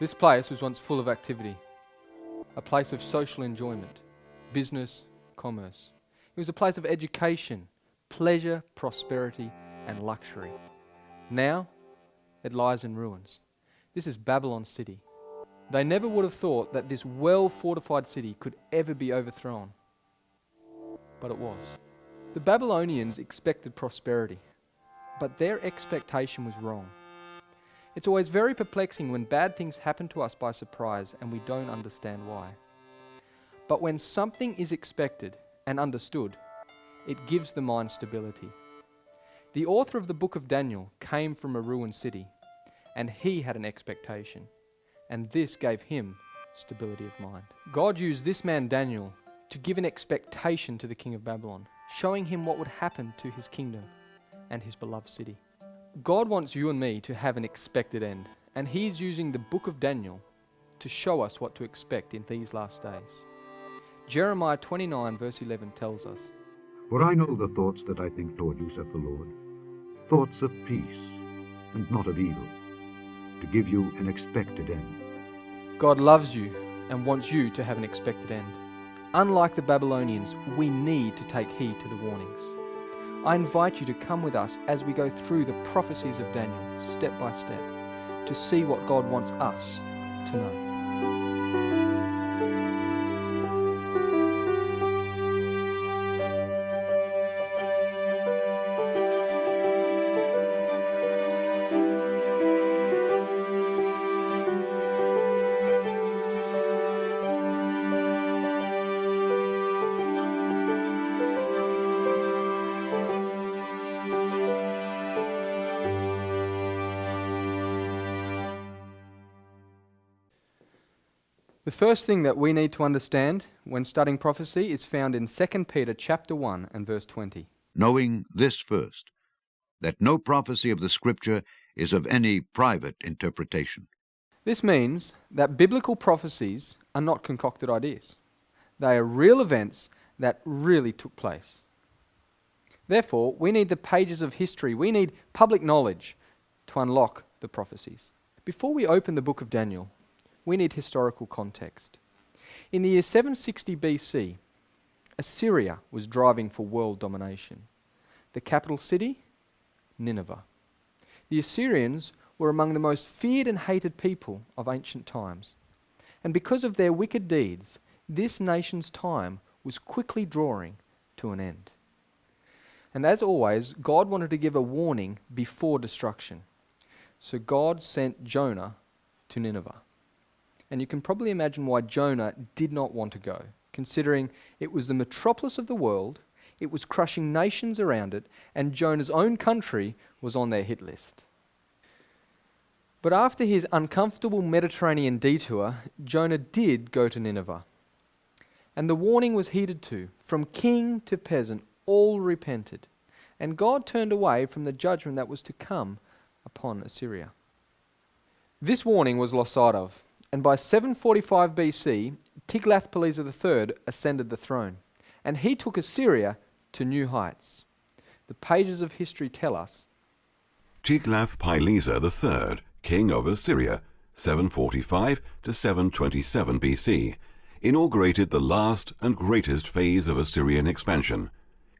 This place was once full of activity, a place of social enjoyment, business, commerce. It was a place of education, pleasure, prosperity, and luxury. Now, it lies in ruins. This is Babylon city. They never would have thought that this well-fortified city could ever be overthrown. But it was. The Babylonians expected prosperity, but their expectation was wrong. It's always very perplexing when bad things happen to us by surprise and we don't understand why. But when something is expected and understood, it gives the mind stability. The author of the book of Daniel came from a ruined city, and he had an expectation, and this gave him stability of mind. God used this man Daniel to give an expectation to the king of Babylon, showing him what would happen to his kingdom and his beloved city. God wants you and me to have an expected end, and he is using the book of Daniel to show us what to expect in these last days. Jeremiah 29 verse 11 tells us, "For I know the thoughts that I think toward you, saith the Lord, thoughts of peace and not of evil, to give you an expected end." God loves you and wants you to have an expected end. Unlike the Babylonians, we need to take heed to the warnings. I invite you to come with us as we go through the prophecies of Daniel, step by step, to see what God wants us to know. The first thing that we need to understand when studying prophecy is found in 2 Peter chapter 1 and verse 20. Knowing this first, that no prophecy of the Scripture is of any private interpretation. This means that biblical prophecies are not concocted ideas. They are real events that really took place. Therefore, we need the pages of history, we need public knowledge to unlock the prophecies. Before we open the book of Daniel, we need historical context. In the year 760 BC, Assyria was driving for world domination. The capital city, Nineveh. The Assyrians were among the most feared and hated people of ancient times. And because of their wicked deeds, this nation's time was quickly drawing to an end. And as always, God wanted to give a warning before destruction. So God sent Jonah to Nineveh. And you can probably imagine why Jonah did not want to go, considering it was the metropolis of the world, it was crushing nations around it, and Jonah's own country was on their hit list. But after his uncomfortable Mediterranean detour, Jonah did go to Nineveh. And the warning was heeded to. From king to peasant, all repented. And God turned away from the judgment that was to come upon Assyria. This warning was lost sight of. And by 745 BC, Tiglath-Pileser III ascended the throne, and he took Assyria to new heights. The pages of history tell us, Tiglath-Pileser III, king of Assyria, 745 to 727 BC, inaugurated the last and greatest phase of Assyrian expansion.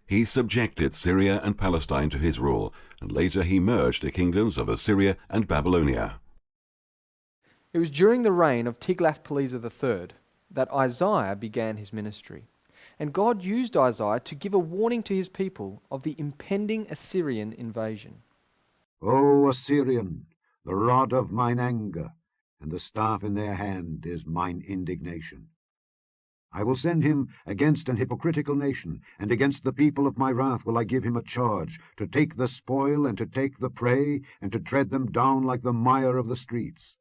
He subjected Syria and Palestine to his rule, and later he merged the kingdoms of Assyria and Babylonia. It was during the reign of Tiglath-Pileser III that Isaiah began his ministry. And God used Isaiah to give a warning to his people of the impending Assyrian invasion. "O Assyrian, the rod of mine anger, and the staff in their hand is mine indignation. I will send him against an hypocritical nation, and against the people of my wrath will I give him a charge, to take the spoil and to take the prey, and to tread them down like the mire of the streets."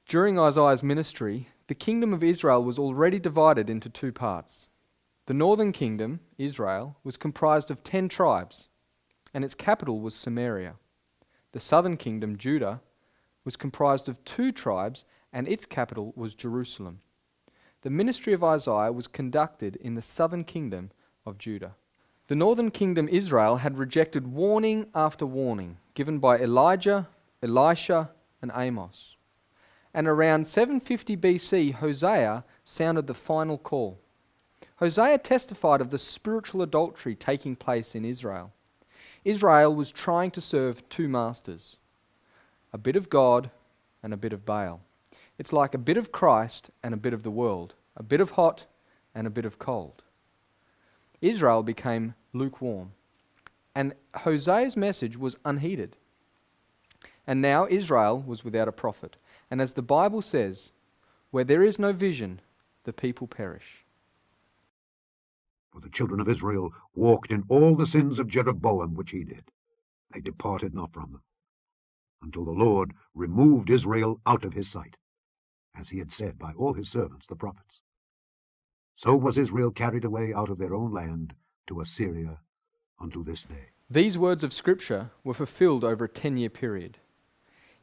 During Isaiah's ministry, the kingdom of Israel was already divided into two parts. The northern kingdom, Israel, was comprised of 10 tribes, and its capital was Samaria. The southern kingdom, Judah, was comprised of 2 tribes, and its capital was Jerusalem. The ministry of Isaiah was conducted in the southern kingdom of Judah. The northern kingdom, Israel, had rejected warning after warning given by Elijah, Elisha, and Amos. And around 750 BC, Hosea sounded the final call. Hosea testified of the spiritual adultery taking place in Israel. Israel was trying to serve two masters, a bit of God and a bit of Baal. It's like a bit of Christ and a bit of the world, a bit of hot and a bit of cold. Israel became lukewarm, and Hosea's message was unheeded. And now Israel was without a prophet. And as the Bible says, where there is no vision, the people perish. For the children of Israel walked in all the sins of Jeroboam which he did. They departed not from them, until the Lord removed Israel out of his sight, as he had said by all his servants the prophets. So was Israel carried away out of their own land to Assyria unto this day. These words of Scripture were fulfilled over a 10-year period.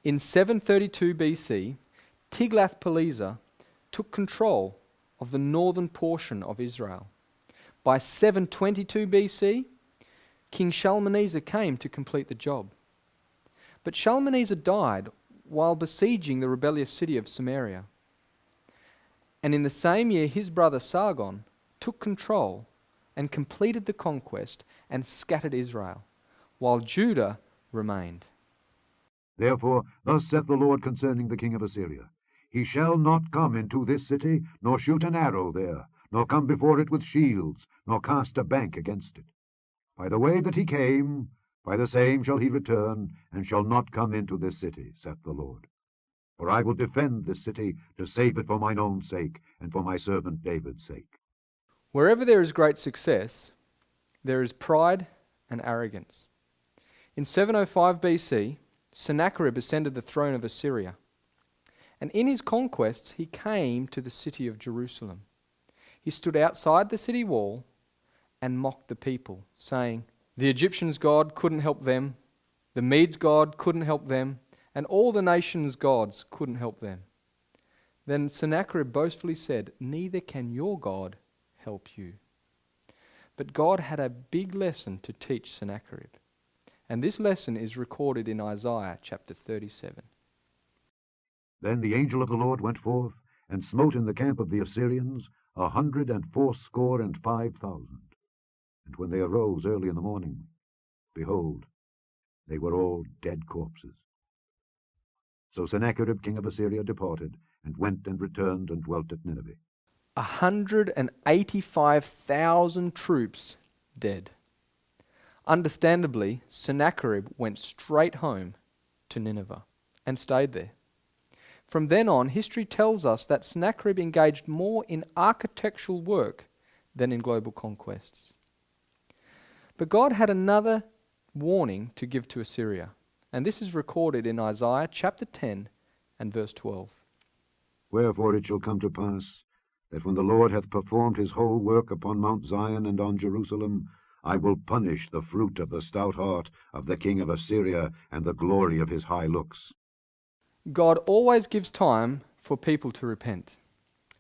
In 732 BC, Tiglath-Pileser took control of the northern portion of Israel. By 722 BC, King Shalmaneser came to complete the job. But Shalmaneser died while besieging the rebellious city of Samaria. And in the same year, his brother Sargon took control and completed the conquest and scattered Israel, while Judah remained. Therefore thus saith the Lord concerning the king of Assyria, He shall not come into this city, nor shoot an arrow there, nor come before it with shields, nor cast a bank against it. By the way that he came, by the same shall he return, and shall not come into this city, saith the Lord. For I will defend this city, to save it for mine own sake, and for my servant David's sake. Wherever there is great success, there is pride and arrogance. In 705 BC, Sennacherib ascended the throne of Assyria, and in his conquests he came to the city of Jerusalem. He stood outside the city wall and mocked the people, saying, "The Egyptians' God couldn't help them, the Medes' God couldn't help them, and all the nations' gods couldn't help them." Then Sennacherib boastfully said, "Neither can your God help you." But God had a big lesson to teach Sennacherib. And this lesson is recorded in Isaiah chapter 37. Then the angel of the Lord went forth, and smote in the camp of the Assyrians 185,000. And when they arose early in the morning, behold, they were all dead corpses. So Sennacherib king of Assyria departed, and went and returned and dwelt at Nineveh. 185,000 troops dead. Understandably, Sennacherib went straight home to Nineveh and stayed there. From then on, history tells us that Sennacherib engaged more in architectural work than in global conquests. But God had another warning to give to Assyria, and this is recorded in Isaiah chapter 10 and verse 12. Wherefore it shall come to pass, that when the Lord hath performed his whole work upon Mount Zion and on Jerusalem, I will punish the fruit of the stout heart of the king of Assyria, and the glory of his high looks. God always gives time for people to repent.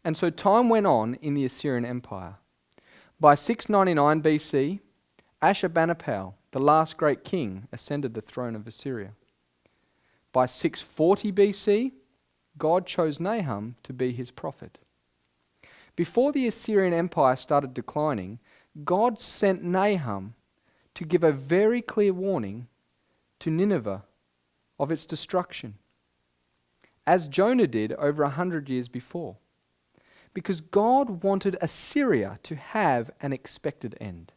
And so time went on in the Assyrian Empire. By 699 BC, Ashurbanipal, the last great king, ascended the throne of Assyria. By 640 BC, God chose Nahum to be his prophet. Before the Assyrian Empire started declining, God sent Nahum to give a very clear warning to Nineveh of its destruction, as Jonah did over 100 years before, because God wanted Assyria to have an expected end.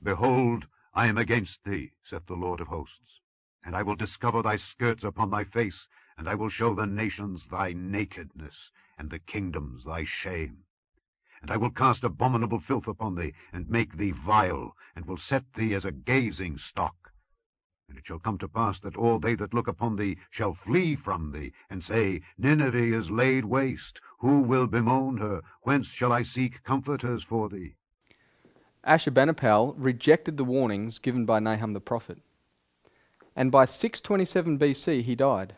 Behold, I am against thee, saith the Lord of hosts, and I will discover thy skirts upon thy face, and I will show the nations thy nakedness, and the kingdoms thy shame. And I will cast abominable filth upon thee, and make thee vile, and will set thee as a gazing stock. And it shall come to pass that all they that look upon thee shall flee from thee, and say, Nineveh is laid waste. Who will bemoan her? Whence shall I seek comforters for thee? Ashurbanipal rejected the warnings given by Nahum the prophet, and by 627 BC he died.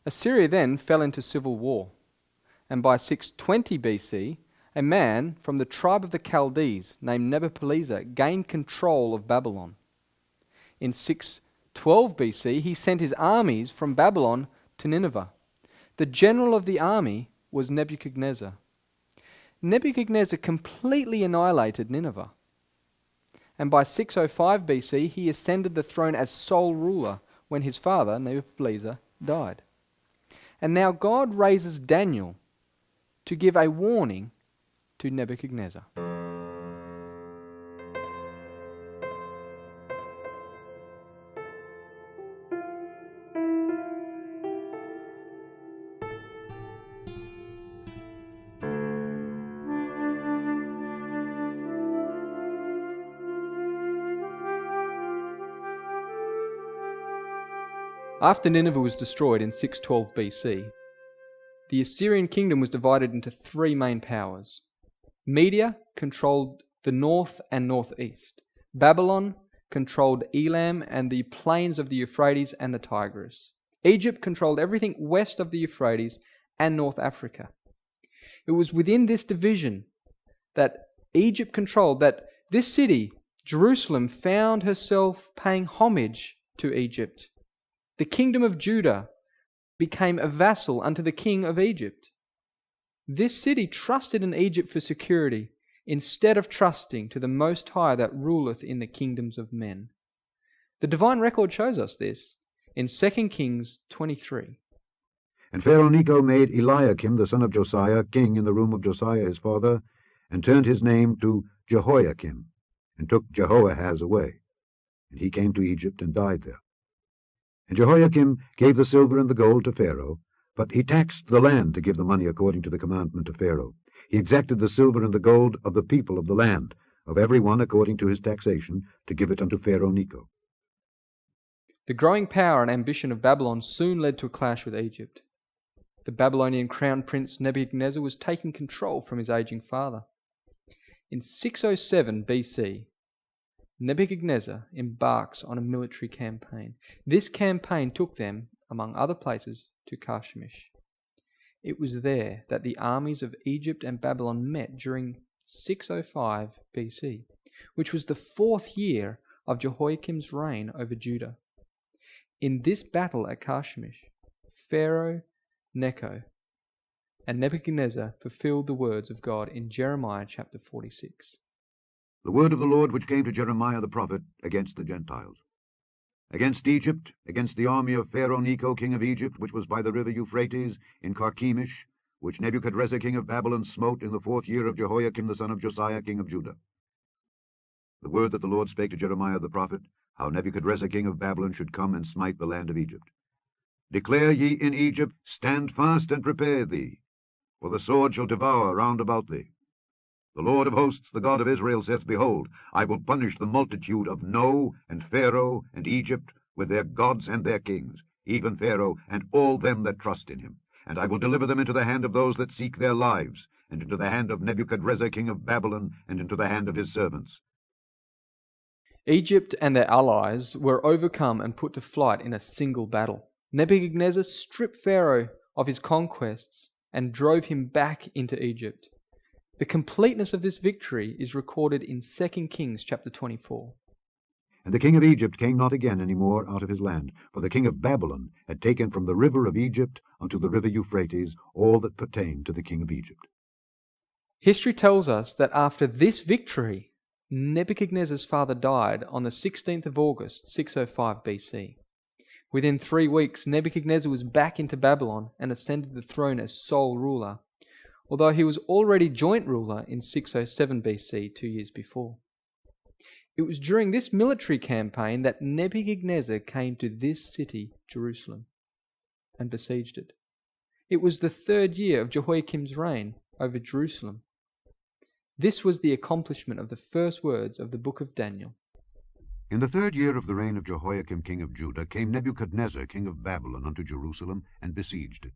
Assyria then fell into civil war, and by 620 BC a man from the tribe of the Chaldees named Nebuchadnezzar gained control of Babylon. In 612 BC he sent his armies from Babylon to Nineveh, The general of the army was Nebuchadnezzar. Nebuchadnezzar completely annihilated Nineveh. And by 605 BC, he ascended the throne as sole ruler when his father, Nebuchadnezzar, died. And now God raises Daniel to give a warning to Nebuchadnezzar. After Nineveh was destroyed in 612 BC, the Assyrian kingdom was divided into three main powers. Media controlled the north and northeast. Babylon controlled Elam and the plains of the Euphrates and the Tigris. Egypt controlled everything west of the Euphrates and North Africa. It was within this division that Egypt controlled that this city, Jerusalem, found herself paying homage to Egypt. The kingdom of Judah became a vassal unto the king of Egypt. This city trusted in Egypt for security, instead of trusting to the Most High that ruleth in the kingdoms of men. The divine record shows us this in 2 Kings 23. And Pharaoh Necho made Eliakim the son of Josiah king in the room of Josiah his father, and turned his name to Jehoiakim, and took Jehoahaz away. And he came to Egypt and died there. And Jehoiakim gave the silver and the gold to Pharaoh, but he taxed the land to give the money according to the commandment of Pharaoh. He exacted the silver and the gold of the people of the land, of every one according to his taxation, to give it unto Pharaoh Necho. The growing power and ambition of Babylon soon led to a clash with Egypt. The Babylonian crown prince Nebuchadnezzar was taking control from his aging father. In 607 BC, Nebuchadnezzar embarks on a military campaign. This campaign took them, among other places, to Carchemish. It was there that the armies of Egypt and Babylon met during 605 BC, which was the 4th year of Jehoiakim's reign over Judah. In this battle at Carchemish, Pharaoh Necho and Nebuchadnezzar fulfilled the words of God in Jeremiah chapter 46. The word of the Lord which came to Jeremiah the prophet against the Gentiles. Against Egypt, against the army of Pharaoh Necho king of Egypt, which was by the river Euphrates, in Carchemish, which Nebuchadrezzar king of Babylon smote in the 4th year of Jehoiakim the son of Josiah king of Judah. The word that the Lord spake to Jeremiah the prophet, how Nebuchadrezzar king of Babylon should come and smite the land of Egypt. Declare ye in Egypt, stand fast and prepare thee, for the sword shall devour round about thee. The Lord of hosts, the God of Israel, saith, Behold, I will punish the multitude of No, and Pharaoh, and Egypt, with their gods and their kings, even Pharaoh, and all them that trust in him. And I will deliver them into the hand of those that seek their lives, and into the hand of Nebuchadrezzar king of Babylon, and into the hand of his servants. Egypt and their allies were overcome and put to flight in a single battle. Nebuchadnezzar stripped Pharaoh of his conquests and drove him back into Egypt. The completeness of this victory is recorded in 2 Kings chapter 24. And the king of Egypt came not again any more out of his land, for the king of Babylon had taken from the river of Egypt unto the river Euphrates all that pertained to the king of Egypt. History tells us that after this victory, Nebuchadnezzar's father died on the 16th of August, 605 BC. Within 3 weeks, Nebuchadnezzar was back into Babylon and ascended the throne as sole ruler, although he was already joint ruler in 607 BC, 2 years before. It was during this military campaign that Nebuchadnezzar came to this city, Jerusalem, and besieged it. It was the 3rd year of Jehoiakim's reign over Jerusalem. This was the accomplishment of the first words of the book of Daniel. In the 3rd year of the reign of Jehoiakim king of Judah came Nebuchadnezzar king of Babylon unto Jerusalem, and besieged it.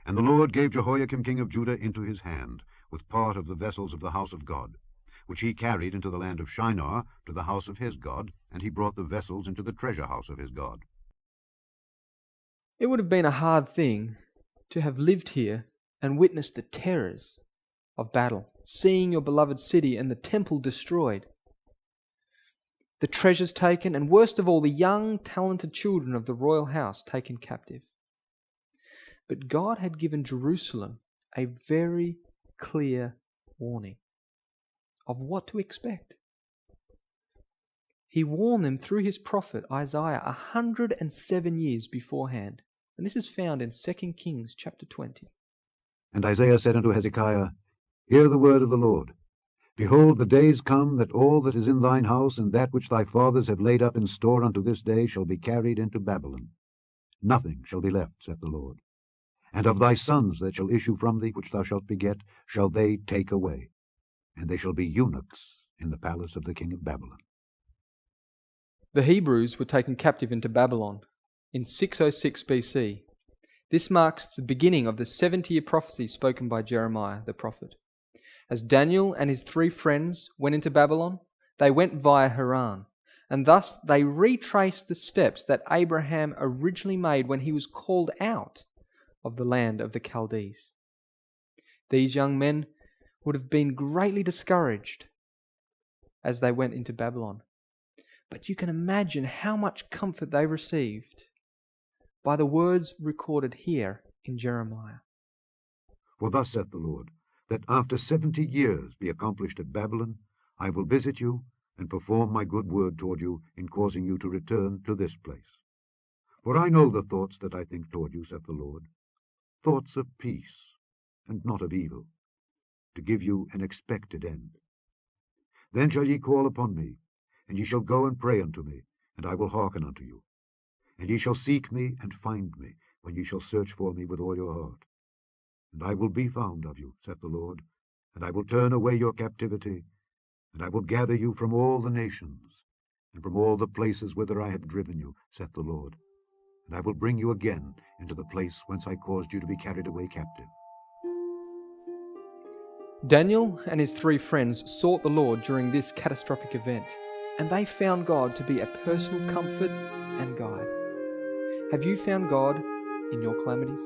And the Lord gave Jehoiakim king of Judah into his hand, with part of the vessels of the house of God, which he carried into the land of Shinar to the house of his God, and he brought the vessels into the treasure house of his God. It would have been a hard thing to have lived here and witnessed the terrors of battle, seeing your beloved city and the temple destroyed, the treasures taken, and worst of all, the young, talented children of the royal house taken captive. But God had given Jerusalem a very clear warning of what to expect. He warned them through his prophet Isaiah 107 years beforehand. And this is found in 2 Kings chapter 20. And Isaiah said unto Hezekiah, Hear the word of the Lord. Behold, the days come that all that is in thine house, and that which thy fathers have laid up in store unto this day, shall be carried into Babylon. Nothing shall be left, saith the Lord. And of thy sons that shall issue from thee, which thou shalt beget, shall they take away, and they shall be eunuchs in the palace of the king of Babylon. The Hebrews were taken captive into Babylon in 606 BC. This marks the beginning of the 70-year prophecy spoken by Jeremiah the prophet. As Daniel and his 3 friends went into Babylon, they went via Haran, and thus they retraced the steps that Abraham originally made when he was called out of the land of the Chaldees. These young men would have been greatly discouraged as they went into Babylon. But you can imagine how much comfort they received by the words recorded here in Jeremiah. For thus saith the Lord, that after 70 years be accomplished at Babylon, I will visit you, and perform my good word toward you, in causing you to return to this place. For I know the thoughts that I think toward you, saith the Lord, thoughts of peace, and not of evil, to give you an expected end. Then shall ye call upon me, and ye shall go and pray unto me, and I will hearken unto you. And ye shall seek me and find me, when ye shall search for me with all your heart. And I will be found of you, saith the Lord, and I will turn away your captivity, and I will gather you from all the nations, and from all the places whither I have driven you, saith the Lord. And I will bring you again into the place whence I caused you to be carried away captive. Daniel and his 3 friends sought the Lord during this catastrophic event, and they found God to be a personal comfort and guide. Have you found God in your calamities?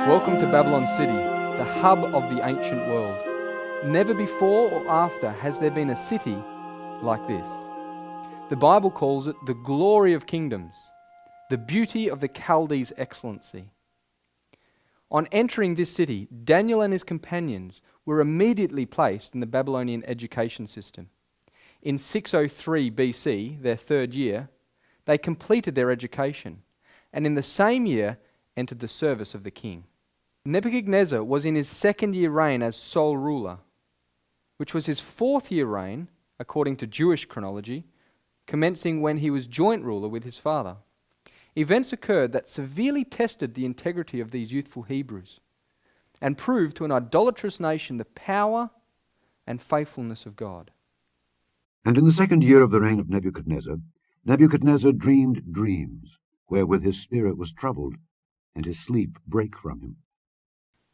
Welcome to Babylon City, the hub of the ancient world. Never before or after has there been a city like this. The Bible calls it the glory of kingdoms, the beauty of the Chaldees' excellency. On entering this city, Daniel and his companions were immediately placed in the Babylonian education system. In 603 BC, their 3rd year, they completed their education, and in the same year entered the service of the king. Nebuchadnezzar was in his 2nd year reign as sole ruler, which was his 4th year reign, according to Jewish chronology, commencing when he was joint ruler with his father. Events occurred that severely tested the integrity of these youthful Hebrews and proved to an idolatrous nation the power and faithfulness of God. And in the 2nd year of the reign of Nebuchadnezzar, Nebuchadnezzar dreamed dreams, wherewith his spirit was troubled, and his sleep brake from him.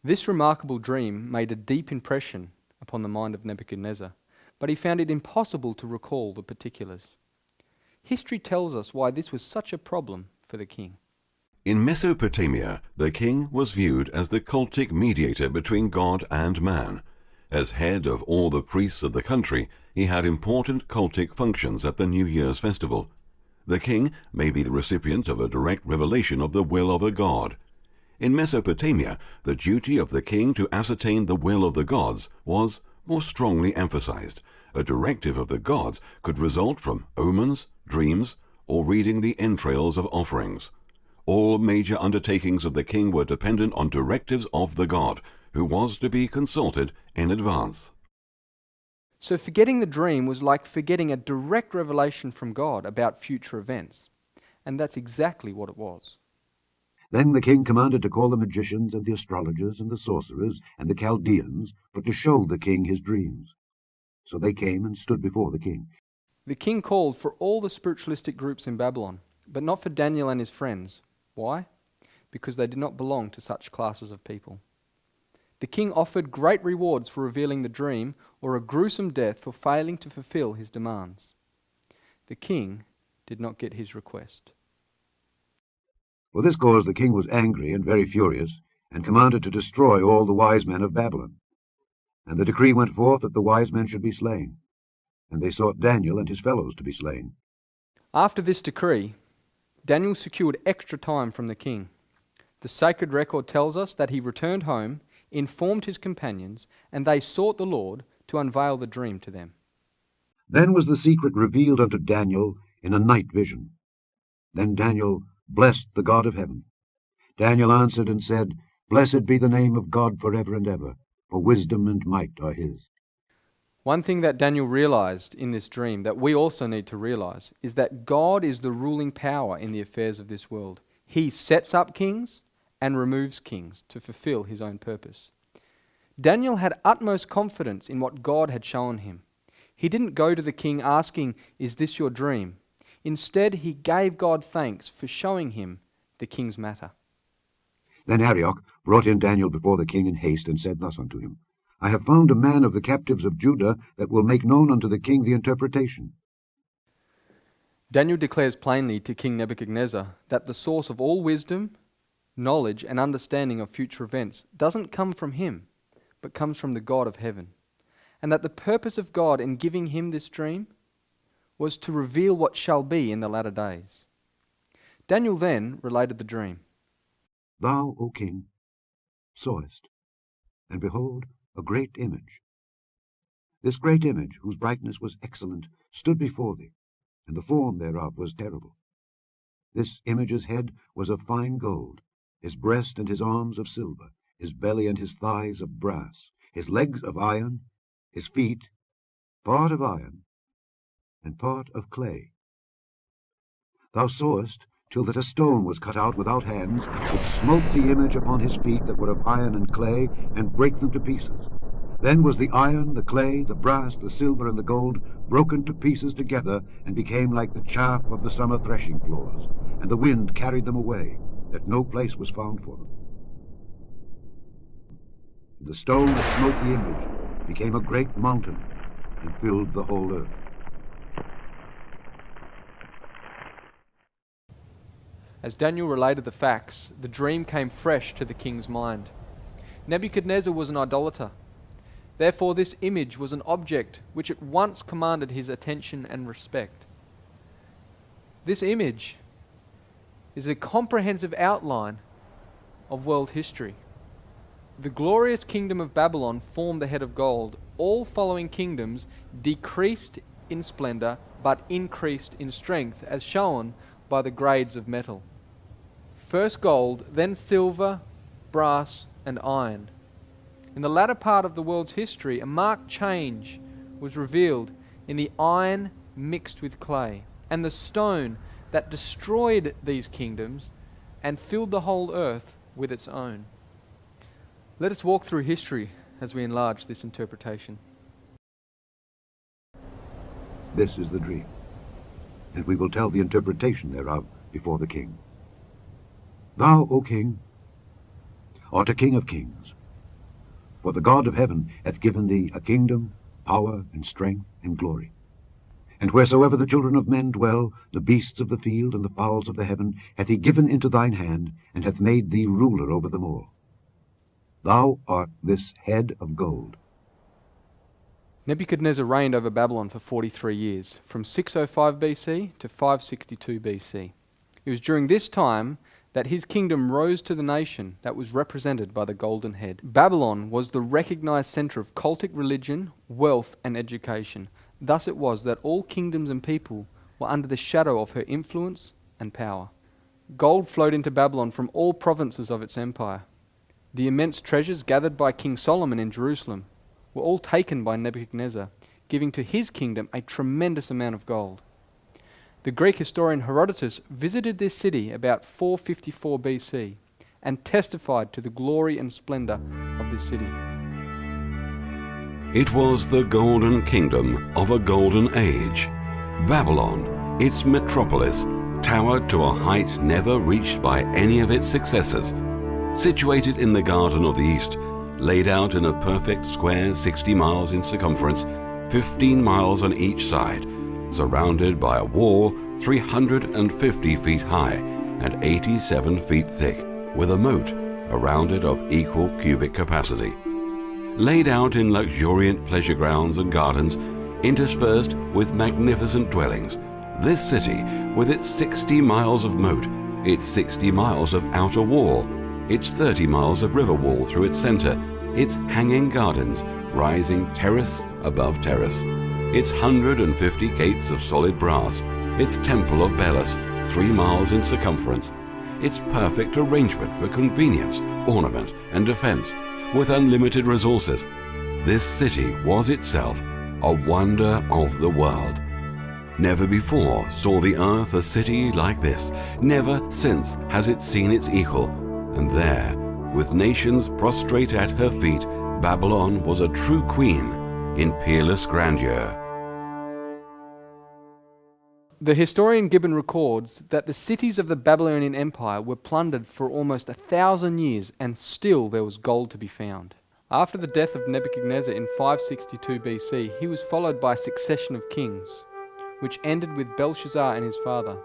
This remarkable dream made a deep impression upon the mind of Nebuchadnezzar, but he found it impossible to recall the particulars. History tells us why this was such a problem for the king. In Mesopotamia, the king was viewed as the cultic mediator between God and man. As head of all the priests of the country, he had important cultic functions at the New Year's festival. The king may be the recipient of a direct revelation of the will of a god. In Mesopotamia, the duty of the king to ascertain the will of the gods was more strongly emphasized. A directive of the gods could result from omens, dreams, or reading the entrails of offerings. All major undertakings of the king were dependent on directives of the god, who was to be consulted in advance. So forgetting the dream was like forgetting a direct revelation from God about future events. And that's exactly what it was. Then the king commanded to call the magicians and the astrologers and the sorcerers and the Chaldeans, for to show the king his dreams. So they came and stood before the king. The king called for all the spiritualistic groups in Babylon, but not for Daniel and his friends. Why? Because they did not belong to such classes of people. The king offered great rewards for revealing the dream, or a gruesome death for failing to fulfill his demands. The king did not get his request. For this cause the king was angry and very furious, and commanded to destroy all the wise men of Babylon. And the decree went forth that the wise men should be slain. And they sought Daniel and his fellows to be slain. After this decree, Daniel secured extra time from the king. The sacred record tells us that he returned home, informed his companions, and they sought the Lord to unveil the dream to them. Then was the secret revealed unto Daniel in a night vision. Then Daniel blessed the God of heaven. Daniel answered and said, Blessed be the name of God forever and ever, for wisdom and might are his. One thing that Daniel realized in this dream that we also need to realize is that God is the ruling power in the affairs of this world. He sets up kings and removes kings to fulfill his own purpose. Daniel had utmost confidence in what God had shown him. He didn't go to the king asking, Is this your dream? Instead, he gave God thanks for showing him the king's matter. Then Arioch brought in Daniel before the king in haste, and said thus unto him, I have found a man of the captives of Judah that will make known unto the king the interpretation. Daniel declares plainly to King Nebuchadnezzar that the source of all wisdom, knowledge, and understanding of future events doesn't come from him, but comes from the God of heaven, and that the purpose of God in giving him this dream was to reveal what shall be in the latter days. Daniel then related the dream. Thou, O king, sawest, and behold, a great image. This great image, whose brightness was excellent, stood before thee, and the form thereof was terrible. This image's head was of fine gold, his breast and his arms of silver, his belly and his thighs of brass, his legs of iron, his feet part of iron, and part of clay. Thou sawest till that a stone was cut out without hands, which smote the image upon his feet that were of iron and clay, and brake them to pieces. Then was the iron, the clay, the brass, the silver, and the gold broken to pieces together, and became like the chaff of the summer threshing floors, and the wind carried them away, that no place was found for them. And the stone that smote the image became a great mountain, and filled the whole earth. As Daniel related the facts, the dream came fresh to the king's mind. Nebuchadnezzar was an idolater. Therefore, this image was an object which at once commanded his attention and respect. This image is a comprehensive outline of world history. The glorious kingdom of Babylon formed the head of gold. All following kingdoms decreased in splendor but increased in strength, as shown by the grades of metal. First gold, then silver, brass, and iron. In the latter part of the world's history, a marked change was revealed in the iron mixed with clay, and the stone that destroyed these kingdoms and filled the whole earth with its own. Let us walk through history as we enlarge this interpretation. This is the dream, and we will tell the interpretation thereof before the king. Thou, O king, art a king of kings, for the God of heaven hath given thee a kingdom, power, and strength, and glory. And wheresoever the children of men dwell, the beasts of the field and the fowls of the heaven hath he given into thine hand, and hath made thee ruler over them all. Thou art this head of gold. Nebuchadnezzar reigned over Babylon for 43 years, from 605 BC to 562 BC. It was during this time that his kingdom rose to the nation that was represented by the golden head. Babylon was the recognized center of cultic religion, wealth, and education. Thus it was that all kingdoms and people were under the shadow of her influence and power. Gold flowed into Babylon from all provinces of its empire. The immense treasures gathered by King Solomon in Jerusalem were all taken by Nebuchadnezzar, giving to his kingdom a tremendous amount of gold. The Greek historian Herodotus visited this city about 454 BC and testified to the glory and splendor of this city. It was the golden kingdom of a golden age. Babylon, its metropolis, towered to a height never reached by any of its successors. Situated in the Garden of the East, laid out in a perfect square 60 miles in circumference, 15 miles on each side, surrounded by a wall 350 feet high and 87 feet thick, with a moat around it of equal cubic capacity. Laid out in luxuriant pleasure grounds and gardens, interspersed with magnificent dwellings, this city, with its 60 miles of moat, its 60 miles of outer wall, its 30 miles of river wall through its center, its hanging gardens, rising terrace above terrace, its 150 gates of solid brass, its temple of Belus, 3 miles in circumference, its perfect arrangement for convenience, ornament, and defense, with unlimited resources. This city was itself a wonder of the world. Never before saw the earth a city like this. Never since has it seen its equal. And there, with nations prostrate at her feet, Babylon was a true queen in peerless grandeur. The historian Gibbon records that the cities of the Babylonian Empire were plundered for almost 1,000 years, and still there was gold to be found. After the death of Nebuchadnezzar in 562 BC, he was followed by a succession of kings, which ended with Belshazzar and his father,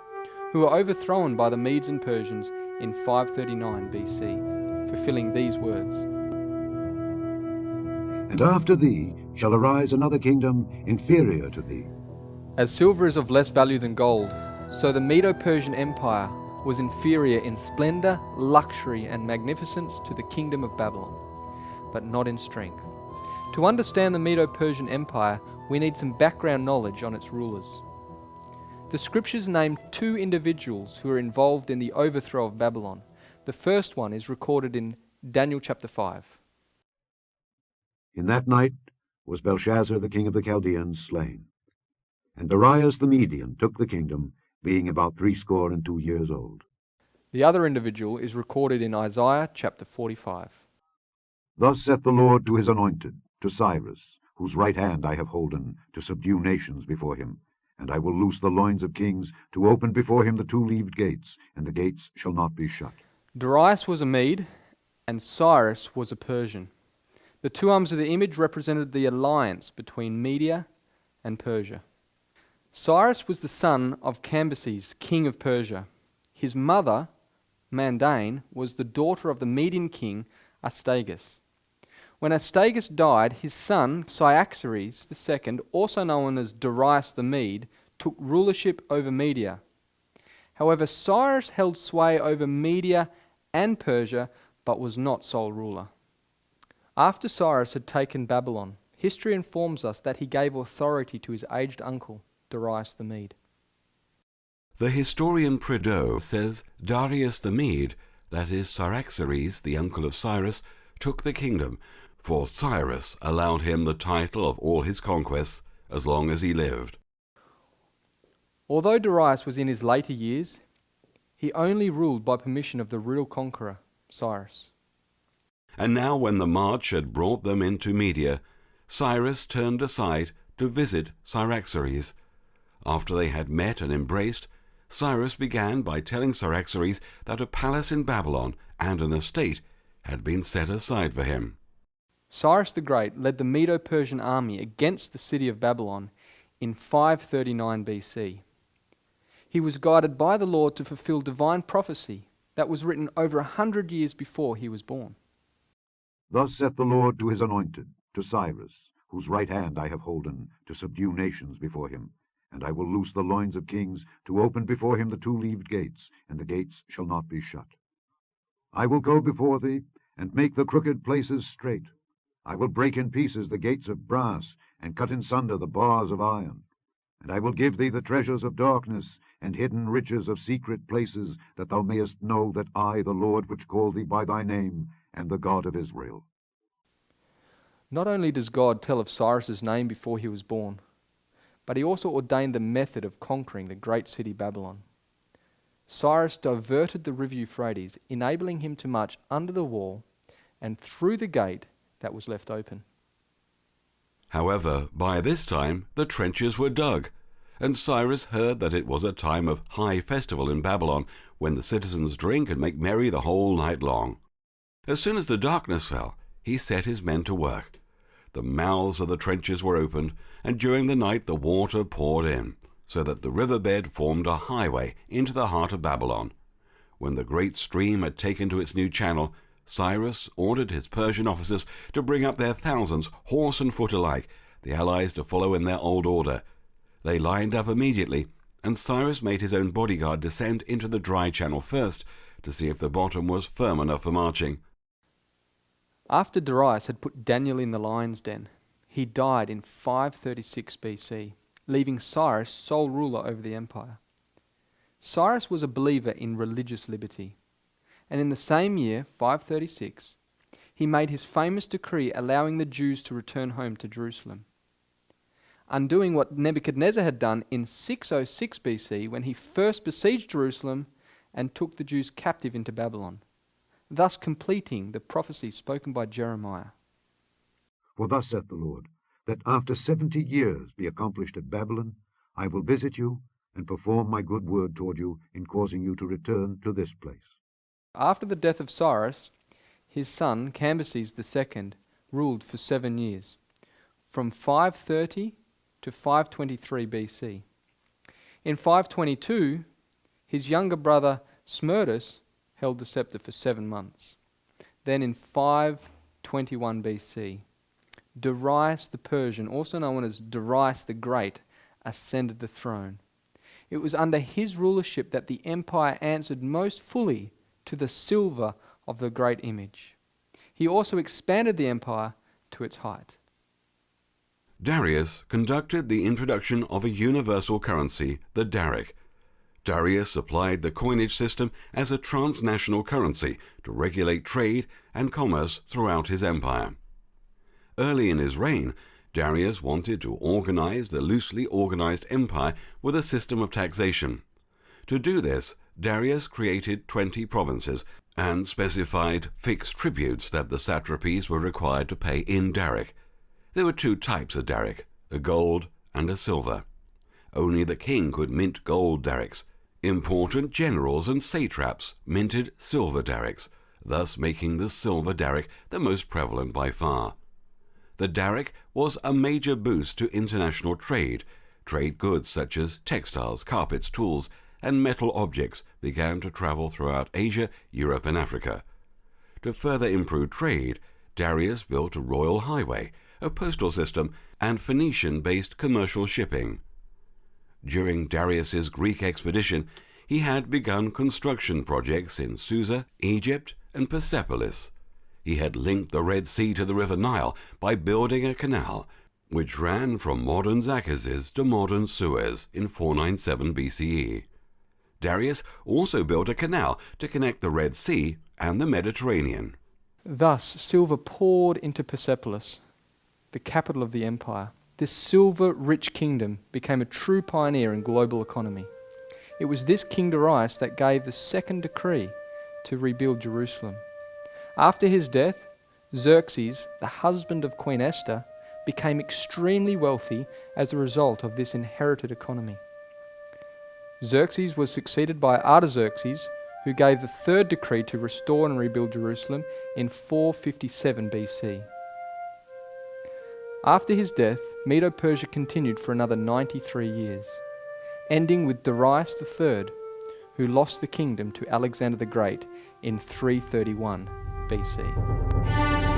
who were overthrown by the Medes and Persians in 539 BC, fulfilling these words. And after thee shall arise another kingdom inferior to thee. As silver is of less value than gold, so the Medo-Persian Empire was inferior in splendor, luxury, and magnificence to the kingdom of Babylon, but not in strength. To understand the Medo-Persian Empire, we need some background knowledge on its rulers. The scriptures name 2 individuals who are involved in the overthrow of Babylon. The first one is recorded in Daniel chapter 5. In that night was Belshazzar the king of the Chaldeans slain. And Darius the Median took the kingdom, being about 62 years old. The other individual is recorded in Isaiah chapter 45. Thus saith the Lord to his anointed, to Cyrus, whose right hand I have holden, to subdue nations before him. And I will loose the loins of kings, to open before him the 2-leaved gates, and the gates shall not be shut. Darius was a Mede, and Cyrus was a Persian. The 2 arms of the image represented the alliance between Media and Persia. Cyrus was the son of Cambyses, king of Persia. His mother, Mandane, was the daughter of the Median king Astyages. When Astyages died, his son Cyaxares II, also known as Darius the Mede, took rulership over Media. However, Cyrus held sway over Media and Persia, but was not sole ruler. After Cyrus had taken Babylon, history informs us that he gave authority to his aged uncle, Darius the Mede. The historian Prideaux says Darius the Mede, that is Cyaxares, the uncle of Cyrus, took the kingdom, for Cyrus allowed him the title of all his conquests as long as he lived. Although Darius was in his later years, he only ruled by permission of the real conqueror, Cyrus. And now when the march had brought them into Media, Cyrus turned aside to visit Cyaxares. After they had met and embraced, Cyrus began by telling Cyaxares that a palace in Babylon and an estate had been set aside for him. Cyrus the Great led the Medo-Persian army against the city of Babylon in 539 BC. He was guided by the Lord to fulfill divine prophecy that was written over 100 years before he was born. Thus saith the Lord to his anointed, to Cyrus, whose right hand I have holden, to subdue nations before him. And I will loose the loins of kings, to open before him the 2-leaved gates, and the gates shall not be shut. I will go before thee, and make the crooked places straight. I will break in pieces the gates of brass, and cut in sunder the bars of iron. And I will give thee the treasures of darkness, and hidden riches of secret places, that thou mayest know that I, the Lord which called thee by thy name, am the God of Israel. Not only does God tell of Cyrus's name before he was born, but he also ordained the method of conquering the great city Babylon. Cyrus diverted the river Euphrates, enabling him to march under the wall and through the gate that was left open. However, by this time the trenches were dug. And Cyrus heard that it was a time of high festival in Babylon, when the citizens drink and make merry the whole night long. As soon as the darkness fell, he set his men to work. The mouths of the trenches were opened, and during the night the water poured in, so that the riverbed formed a highway into the heart of Babylon. When the great stream had taken to its new channel, Cyrus ordered his Persian officers to bring up their thousands, horse and foot alike, the allies to follow in their old order. They lined up immediately, and Cyrus made his own bodyguard descend into the dry channel first, to see if the bottom was firm enough for marching. After Darius had put Daniel in the lion's den, he died in 536 BC, leaving Cyrus sole ruler over the empire. Cyrus was a believer in religious liberty, and in the same year, 536, he made his famous decree allowing the Jews to return home to Jerusalem, undoing what Nebuchadnezzar had done in 606 BC when he first besieged Jerusalem and took the Jews captive into Babylon, thus completing the prophecy spoken by Jeremiah. For thus saith the Lord, that after 70 years be accomplished at Babylon, I will visit you, and perform my good word toward you in causing you to return to this place. After the death of Cyrus, his son Cambyses II ruled for 7 years, from 530 to 523 BC. In 522, his younger brother Smerdis held the scepter for 7 months. Then in 521 BC, Darius the Persian, also known as Darius the Great, ascended the throne. It was under his rulership that the empire answered most fully to the silver of the great image. He also expanded the empire to its height. Darius conducted the introduction of a universal currency, the daric. Darius applied the coinage system as a transnational currency to regulate trade and commerce throughout his empire. Early in his reign, Darius wanted to organize the loosely organized empire with a system of taxation. To do this, Darius created 20 provinces and specified fixed tributes that the satrapies were required to pay in daric. There were 2 types of daric, a gold and a silver. Only the king could mint gold darics. Important generals and satraps minted silver darics, thus making the silver daric the most prevalent by far. The daric was a major boost to international trade. Trade goods such as textiles, carpets, tools, and metal objects began to travel throughout Asia, Europe, and Africa. To further improve trade, Darius built a royal highway, a postal system, and Phoenician-based commercial shipping. During Darius's Greek expedition, he had begun construction projects in Susa, Egypt, and Persepolis. He had linked the Red Sea to the River Nile by building a canal, which ran from modern Zacchaeus to modern Suez in 497 BCE. Darius also built a canal to connect the Red Sea and the Mediterranean. Thus, silver poured into Persepolis, the capital of the empire. This silver-rich kingdom became a true pioneer in global economy. It was this King Darius that gave the second decree to rebuild Jerusalem. After his death, Xerxes, the husband of Queen Esther, became extremely wealthy as a result of this inherited economy. Xerxes was succeeded by Artaxerxes, who gave the third decree to restore and rebuild Jerusalem in 457 BC. After his death, Medo-Persia continued for another 93 years, ending with Darius III, who lost the kingdom to Alexander the Great in 331 BC.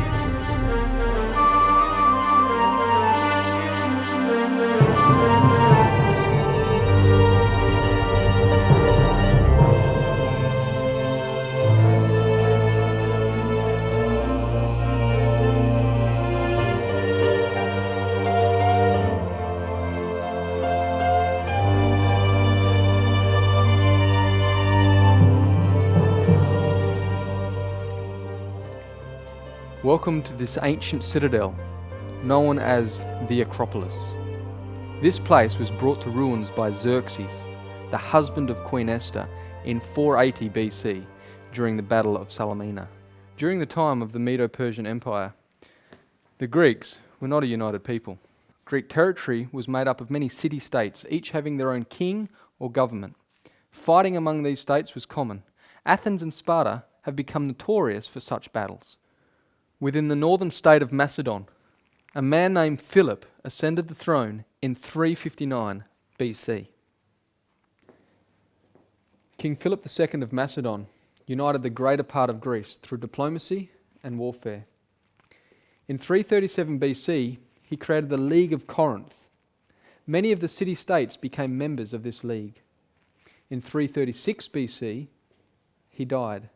Welcome to this ancient citadel, known as the Acropolis. This place was brought to ruins by Xerxes, the husband of Queen Esther, in 480 BC during the Battle of Salamina. During the time of the Medo-Persian Empire, the Greeks were not a united people. Greek territory was made up of many city-states, each having their own king or government. Fighting among these states was common. Athens and Sparta have become notorious for such battles. Within the northern state of Macedon, a man named Philip ascended the throne in 359 BC. King Philip II of Macedon united the greater part of Greece through diplomacy and warfare. In 337 BC, he created the League of Corinth. Many of the city-states became members of this league. In 336 BC, he died,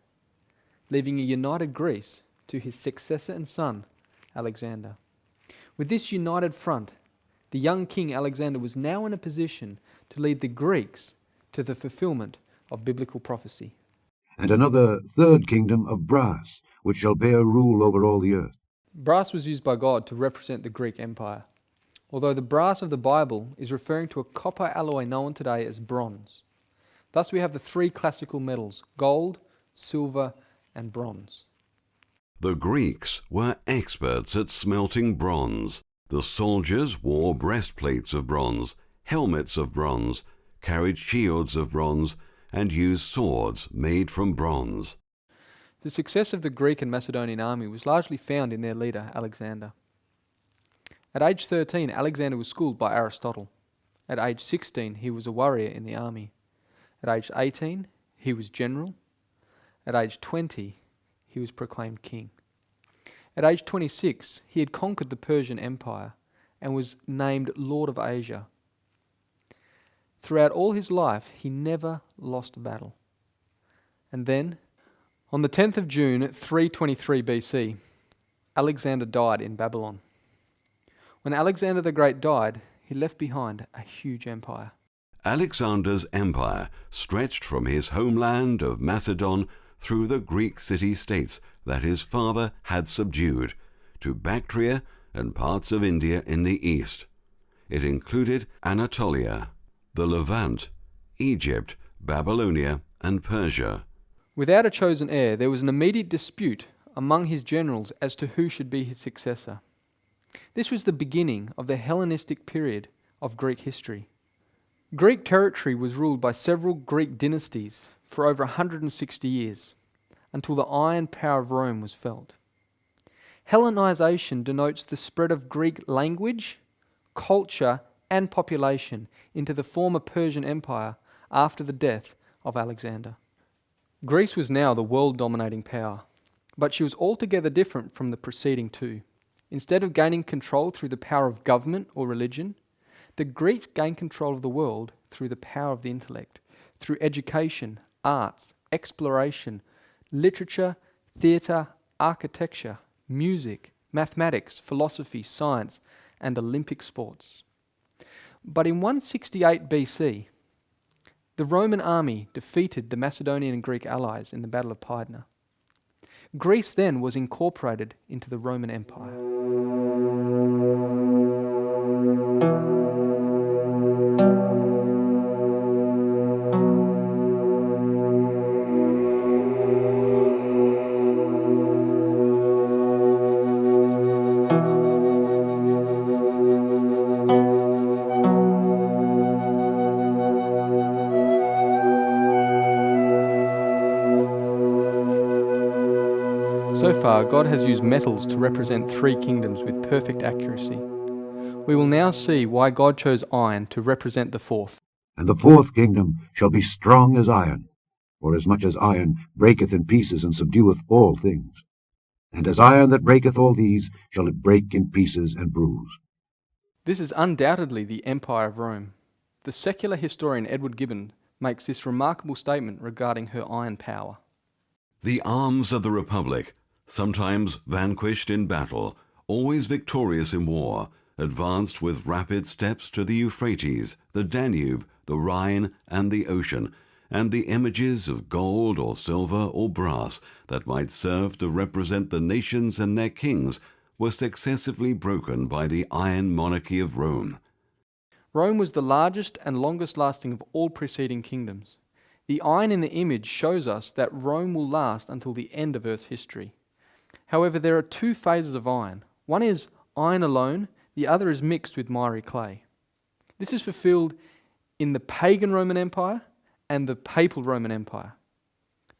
leaving a united Greece to his successor and son, Alexander. With this united front, the young king Alexander was now in a position to lead the Greeks to the fulfillment of biblical prophecy. And another third kingdom of brass, which shall bear rule over all the earth. Brass was used by God to represent the Greek Empire, although the brass of the Bible is referring to a copper alloy known today as bronze. Thus we have the three classical metals, gold, silver, and bronze. The Greeks were experts at smelting bronze. The soldiers wore breastplates of bronze, helmets of bronze, carried shields of bronze, and used swords made from bronze. The success of the Greek and Macedonian army was largely found in their leader, Alexander. At age 13, Alexander was schooled by Aristotle. At age 16, he was a warrior in the army. At age 18, he was general. At age 20, he was proclaimed king. At age 26, he had conquered the Persian Empire and was named Lord of Asia. Throughout all his life, he never lost a battle. And then, on the 10th of June, 323 BC, Alexander died in Babylon. When Alexander the Great died, he left behind a huge empire. Alexander's empire stretched from his homeland of Macedon through the Greek city-states that his father had subdued, to Bactria and parts of India in the east. It included Anatolia, the Levant, Egypt, Babylonia, and Persia. Without a chosen heir, there was an immediate dispute among his generals as to who should be his successor. This was the beginning of the Hellenistic period of Greek history. Greek territory was ruled by several Greek dynasties for over 160 years, until the iron power of Rome was felt. Hellenization denotes the spread of Greek language, culture, and population into the former Persian Empire after the death of Alexander. Greece was now the world-dominating power, but she was altogether different from the preceding two. Instead of gaining control through the power of government or religion, the Greeks gained control of the world through the power of the intellect, through education, arts, exploration, literature, theatre, architecture, music, mathematics, philosophy, science, and Olympic sports. But in 168 BC, the Roman army defeated the Macedonian and Greek allies in the Battle of Pydna. Greece then was incorporated into the Roman Empire. So far, God has used metals to represent three kingdoms with perfect accuracy. We will now see why God chose iron to represent the fourth. And the fourth kingdom shall be strong as iron, for as much as iron breaketh in pieces and subdueth all things. And as iron that breaketh all these shall it break in pieces and bruise. This is undoubtedly the Empire of Rome. The secular historian Edward Gibbon makes this remarkable statement regarding her iron power. The arms of the Republic, sometimes vanquished in battle, always victorious in war, advanced with rapid steps to the Euphrates, the Danube, the Rhine, and the ocean, and the images of gold or silver or brass that might serve to represent the nations and their kings were successively broken by the iron monarchy of Rome. Rome was the largest and longest lasting of all preceding kingdoms. The iron in the image shows us that Rome will last until the end of Earth's history. However, there are two phases of iron. One is iron alone, the other is mixed with miry clay. This is fulfilled in the pagan Roman Empire and the papal Roman Empire.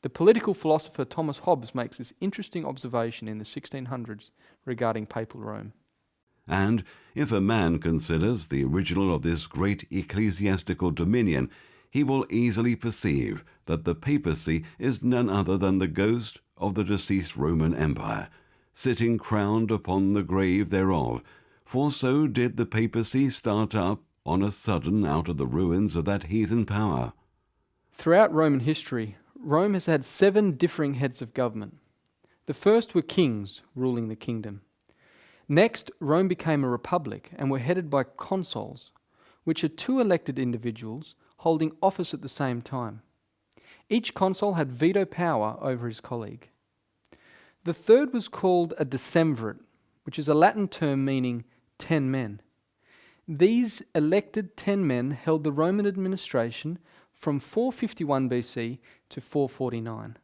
The political philosopher Thomas Hobbes makes this interesting observation in the 1600s regarding papal Rome. And if a man considers the original of this great ecclesiastical dominion, he will easily perceive that the papacy is none other than the ghost of the deceased Roman Empire, sitting crowned upon the grave thereof, for so did the papacy start up on a sudden out of the ruins of that heathen power. Throughout Roman history, Rome has had 7 differing heads of government. The first were kings ruling the kingdom. Next, Rome became a republic and were headed by consuls, which are 2 elected individuals holding office at the same time. Each consul had veto power over his colleague. The third was called a decemvirate, which is a Latin term meaning 10 men. These elected 10 men held the Roman administration from 451 BC to 449.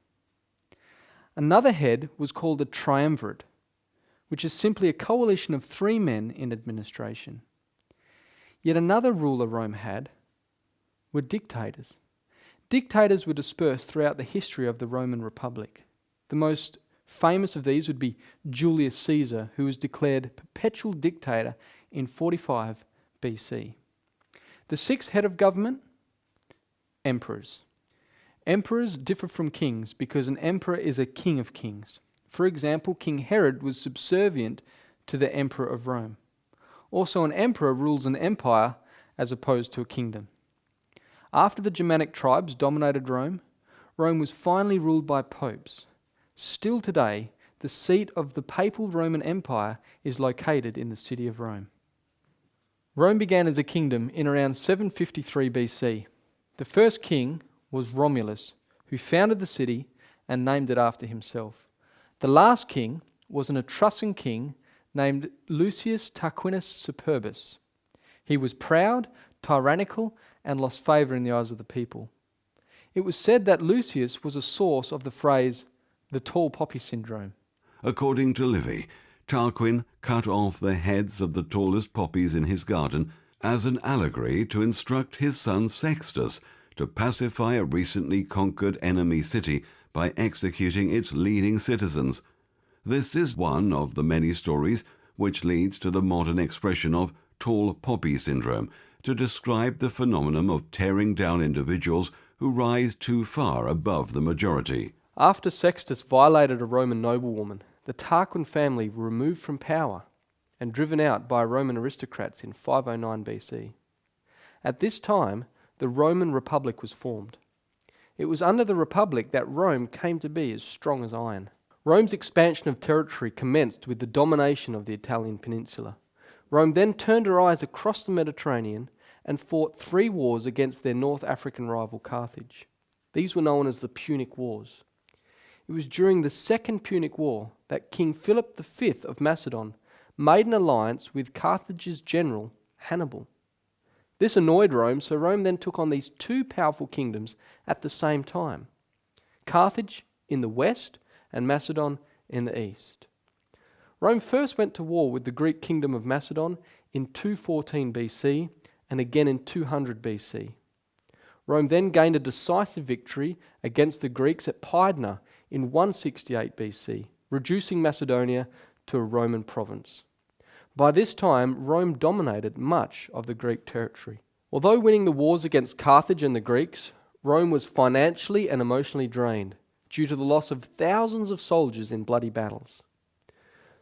Another head was called a triumvirate, which is simply a coalition of 3 men in administration. Yet another ruler Rome had were dictators. Dictators were dispersed throughout the history of the Roman Republic. The most famous of these would be Julius Caesar, who was declared perpetual dictator in 45 BC. The 6th head of government, emperors. Emperors differ from kings because an emperor is a king of kings. For example, King Herod was subservient to the emperor of Rome. Also, an emperor rules an empire as opposed to a kingdom. After the Germanic tribes dominated Rome, Rome was finally ruled by popes. Still today, the seat of the papal Roman Empire is located in the city of Rome. Rome began as a kingdom in around 753 BC. The first king was Romulus, who founded the city and named it after himself. The last king was an Etruscan king named Lucius Tarquinius Superbus. He was proud, tyrannical, and lost favour in the eyes of the people. It was said that Lucius was a source of the phrase, the tall poppy syndrome. According to Livy, Tarquin cut off the heads of the tallest poppies in his garden as an allegory to instruct his son Sextus to pacify a recently conquered enemy city by executing its leading citizens. This is one of the many stories which leads to the modern expression of tall poppy syndrome to describe the phenomenon of tearing down individuals who rise too far above the majority. After Sextus violated a Roman noblewoman, the Tarquin family were removed from power and driven out by Roman aristocrats in 509 BC. At this time, the Roman Republic was formed. It was under the Republic that Rome came to be as strong as iron. Rome's expansion of territory commenced with the domination of the Italian peninsula. Rome then turned her eyes across the Mediterranean and fought 3 wars against their North African rival Carthage. These were known as the Punic Wars. It was during the Second Punic War that King Philip V of Macedon made an alliance with Carthage's general, Hannibal. This annoyed Rome, so Rome then took on these 2 powerful kingdoms at the same time, Carthage in the west and Macedon in the east. Rome first went to war with the Greek kingdom of Macedon in 214 BC and again in 200 BC. Rome then gained a decisive victory against the Greeks at Pydna in 168 BC, reducing Macedonia to a Roman province. By this time, Rome dominated much of the Greek territory. Although winning the wars against Carthage and the Greeks, Rome was financially and emotionally drained due to the loss of thousands of soldiers in bloody battles.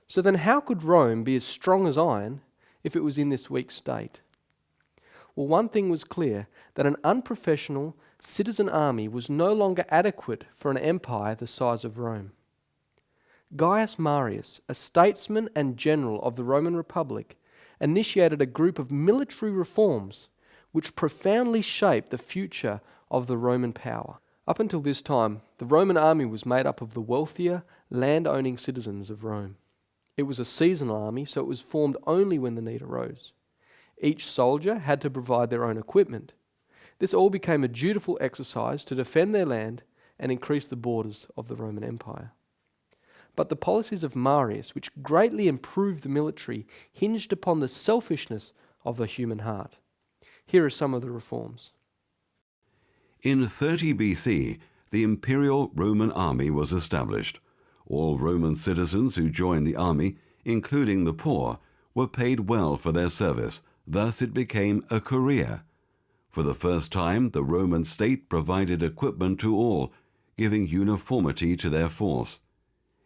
So then how could Rome be as strong as iron if it was in this weak state? Well, one thing was clear, that an unprofessional citizen army was no longer adequate for an empire the size of Rome. Gaius Marius, a statesman and general of the Roman Republic, initiated a group of military reforms which profoundly shaped the future of the Roman power. Up until this time, the Roman army was made up of the wealthier, land-owning citizens of Rome. It was a seasonal army, so it was formed only when the need arose. Each soldier had to provide their own equipment. This all became a dutiful exercise to defend their land and increase the borders of the Roman Empire. But the policies of Marius, which greatly improved the military, hinged upon the selfishness of the human heart. Here are some of the reforms. In 30 BC, the imperial Roman army was established. All Roman citizens who joined the army, including the poor, were paid well for their service. Thus it became a career. For the first time, the Roman state provided equipment to all, giving uniformity to their force.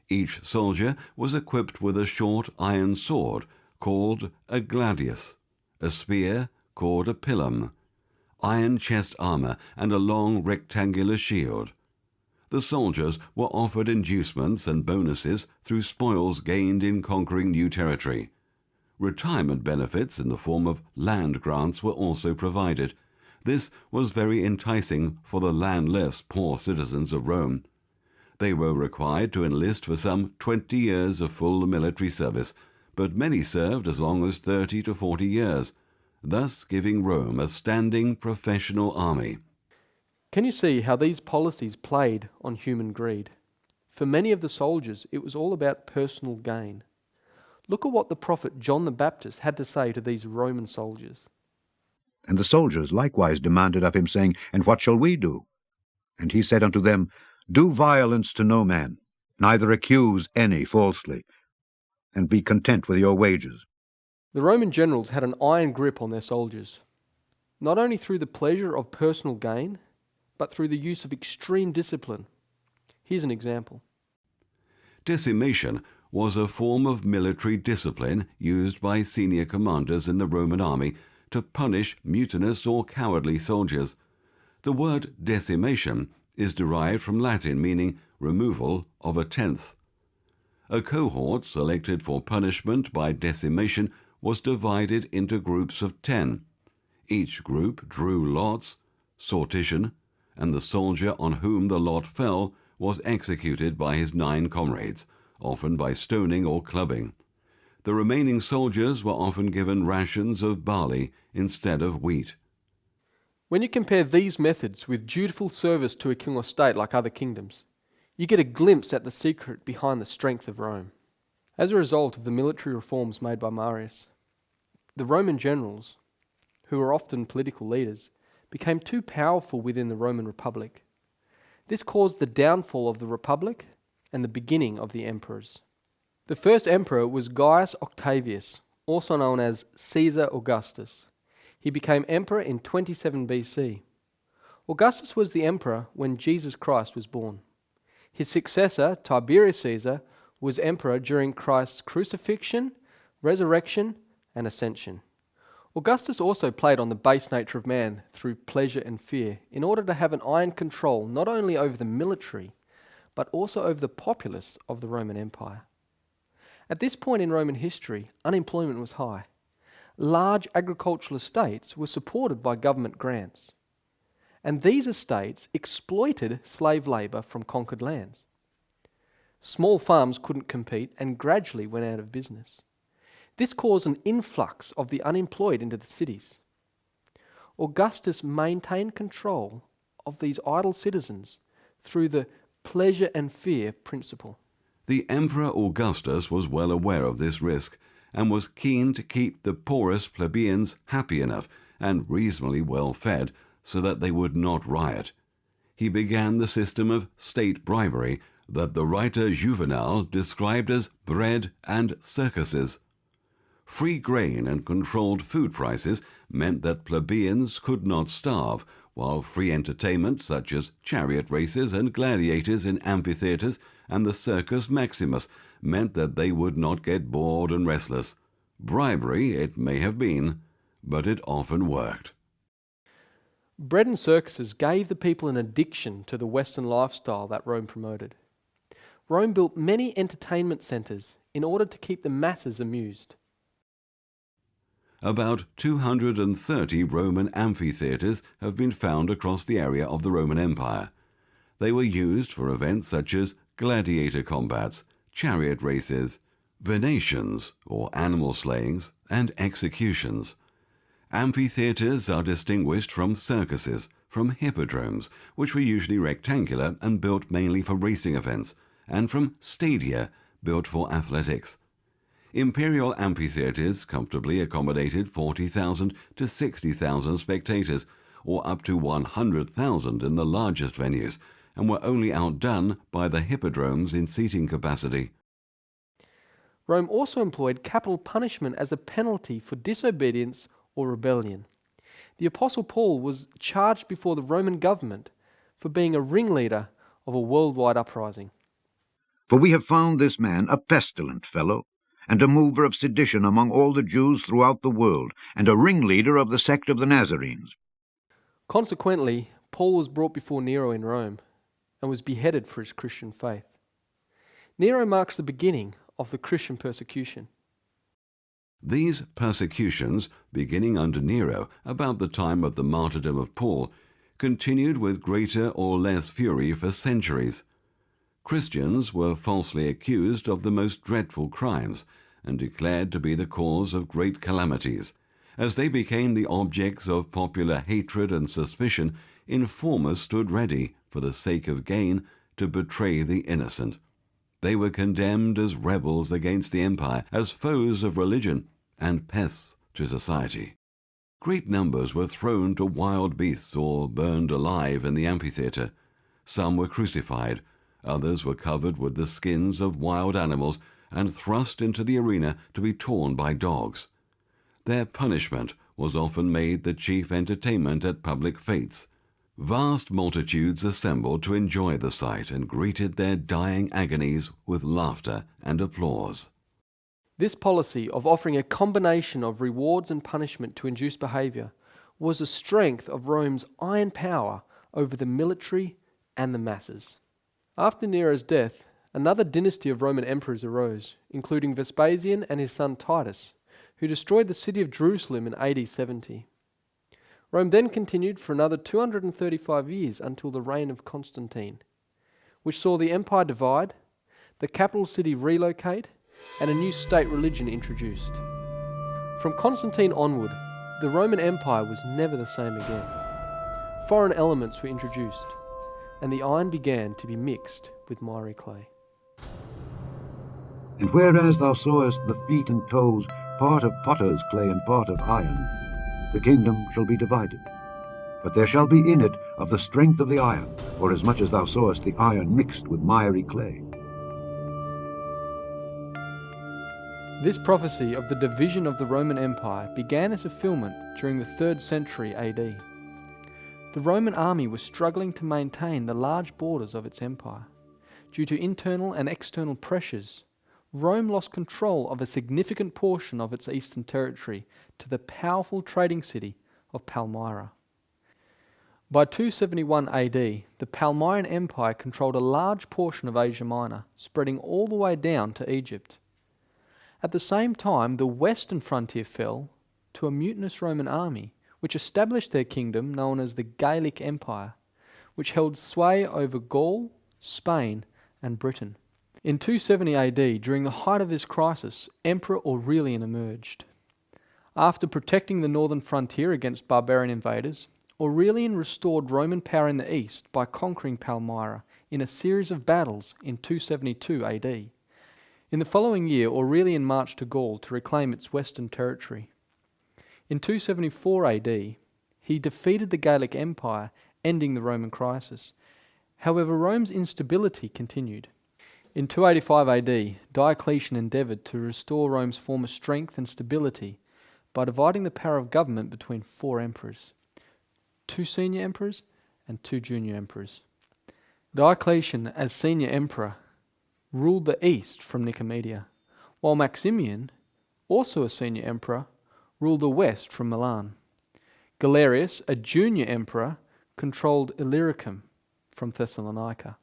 Each soldier was equipped with a short iron sword called a gladius, a spear called a pilum, iron chest armor, and a long rectangular shield. The soldiers were offered inducements and bonuses through spoils gained in conquering new territory. Retirement benefits in the form of land grants were also provided. This was very enticing for the landless poor citizens of Rome. They were required to enlist for some 20 years of full military service, but many served as long as 30 to 40 years, thus giving Rome a standing professional army. Can you see how these policies played on human greed? For many of the soldiers, it was all about personal gain. Look at what the prophet John the Baptist had to say to these Roman soldiers. And the soldiers likewise demanded of him, saying, And what shall we do? And he said unto them, Do violence to no man, neither accuse any falsely, and be content with your wages. The Roman generals had an iron grip on their soldiers, not only through the pleasure of personal gain, but through the use of extreme discipline. Here's an example. Decimation was a form of military discipline used by senior commanders in the Roman army to punish mutinous or cowardly soldiers. The word decimation is derived from Latin meaning removal of a tenth. A cohort selected for punishment by decimation was divided into groups of 10. Each group drew lots, sortition, and the soldier on whom the lot fell was executed by his 9 comrades, often by stoning or clubbing. The remaining soldiers were often given rations of barley instead of wheat. When you compare these methods with dutiful service to a king or state like other kingdoms, you get a glimpse at the secret behind the strength of Rome. As a result of the military reforms made by Marius, the Roman generals, who were often political leaders, became too powerful within the Roman Republic. This caused the downfall of the Republic and the beginning of the emperors. The first emperor was Gaius Octavius, also known as Caesar Augustus. He became emperor in 27 BC. Augustus was the emperor when Jesus Christ was born. His successor, Tiberius Caesar, was emperor during Christ's crucifixion, resurrection, and ascension. Augustus also played on the base nature of man through pleasure and fear in order to have an iron control not only over the military, but also over the populace of the Roman Empire. At this point in Roman history, unemployment was high. Large agricultural estates were supported by government grants, and these estates exploited slave labour from conquered lands. Small farms couldn't compete and gradually went out of business. This caused an influx of the unemployed into the cities. Augustus maintained control of these idle citizens through the pleasure and fear principle. The Emperor Augustus was well aware of this risk and was keen to keep the poorest plebeians happy enough and reasonably well fed so that they would not riot. He began the system of state bribery that the writer Juvenal described as bread and circuses. Free grain and controlled food prices meant that plebeians could not starve, while free entertainment such as chariot races and gladiators in amphitheatres and the Circus Maximus meant that they would not get bored and restless. Bribery it may have been, but it often worked. Bread and circuses gave the people an addiction to the Western lifestyle that Rome promoted. Rome built many entertainment centres in order to keep the masses amused. About 230 Roman amphitheatres have been found across the area of the Roman Empire. They were used for events such as gladiator combats, chariot races, venations, or animal slayings, and executions. Amphitheatres are distinguished from circuses, from hippodromes, which were usually rectangular and built mainly for racing events, and from stadia built for athletics. Imperial amphitheatres comfortably accommodated 40,000 to 60,000 spectators, or up to 100,000 in the largest venues, and were only outdone by the hippodromes in seating capacity. Rome also employed capital punishment as a penalty for disobedience or rebellion. The Apostle Paul was charged before the Roman government for being a ringleader of a worldwide uprising. For we have found this man a pestilent fellow, and a mover of sedition among all the Jews throughout the world, and a ringleader of the sect of the Nazarenes. Consequently, Paul was brought before Nero in Rome and was beheaded for his Christian faith. Nero marks the beginning of the Christian persecution. These persecutions, beginning under Nero about the time of the martyrdom of Paul, continued with greater or less fury for centuries. Christians were falsely accused of the most dreadful crimes and declared to be the cause of great calamities. As they became the objects of popular hatred and suspicion, informers stood ready, for the sake of gain, to betray the innocent. They were condemned as rebels against the empire, as foes of religion, and pests to society. Great numbers were thrown to wild beasts or burned alive in the amphitheatre. Some were crucified, others were covered with the skins of wild animals and thrust into the arena to be torn by dogs. Their punishment was often made the chief entertainment at public fetes. Vast multitudes assembled to enjoy the sight and greeted their dying agonies with laughter and applause. This policy of offering a combination of rewards and punishment to induce behaviour was the strength of Rome's iron power over the military and the masses. After Nero's death, another dynasty of Roman emperors arose, including Vespasian and his son Titus, who destroyed the city of Jerusalem in AD 70. Rome then continued for another 235 years until the reign of Constantine, which saw the empire divide, the capital city relocate, and a new state religion introduced. From Constantine onward, the Roman Empire was never the same again. Foreign elements were introduced, and the iron began to be mixed with miry clay. And whereas thou sawest the feet and toes, part of potter's clay and part of iron, the kingdom shall be divided. But there shall be in it of the strength of the iron, forasmuch as thou sawest the iron mixed with miry clay. This prophecy of the division of the Roman Empire began as fulfillment during the 3rd century AD. The Roman army was struggling to maintain the large borders of its empire. Due to internal and external pressures, Rome lost control of a significant portion of its eastern territory to the powerful trading city of Palmyra. By 271 AD, the Palmyran Empire controlled a large portion of Asia Minor, spreading all the way down to Egypt. At the same time, the western frontier fell to a mutinous Roman army, which established their kingdom known as the Gallic Empire, which held sway over Gaul, Spain, and Britain. In 270 AD, during the height of this crisis, Emperor Aurelian emerged. After protecting the northern frontier against barbarian invaders, Aurelian restored Roman power in the east by conquering Palmyra in a series of battles in 272 AD. In the following year, Aurelian marched to Gaul to reclaim its western territory. In 274 AD, he defeated the Gallic Empire, ending the Roman crisis. However, Rome's instability continued. In 285 AD, Diocletian endeavoured to restore Rome's former strength and stability by dividing the power of government between 4 emperors, 2 senior emperors and 2 junior emperors. Diocletian, as senior emperor, ruled the east from Nicomedia, while Maximian, also a senior emperor, ruled the west from Milan. Galerius, a junior emperor, controlled Illyricum from Thessalonica.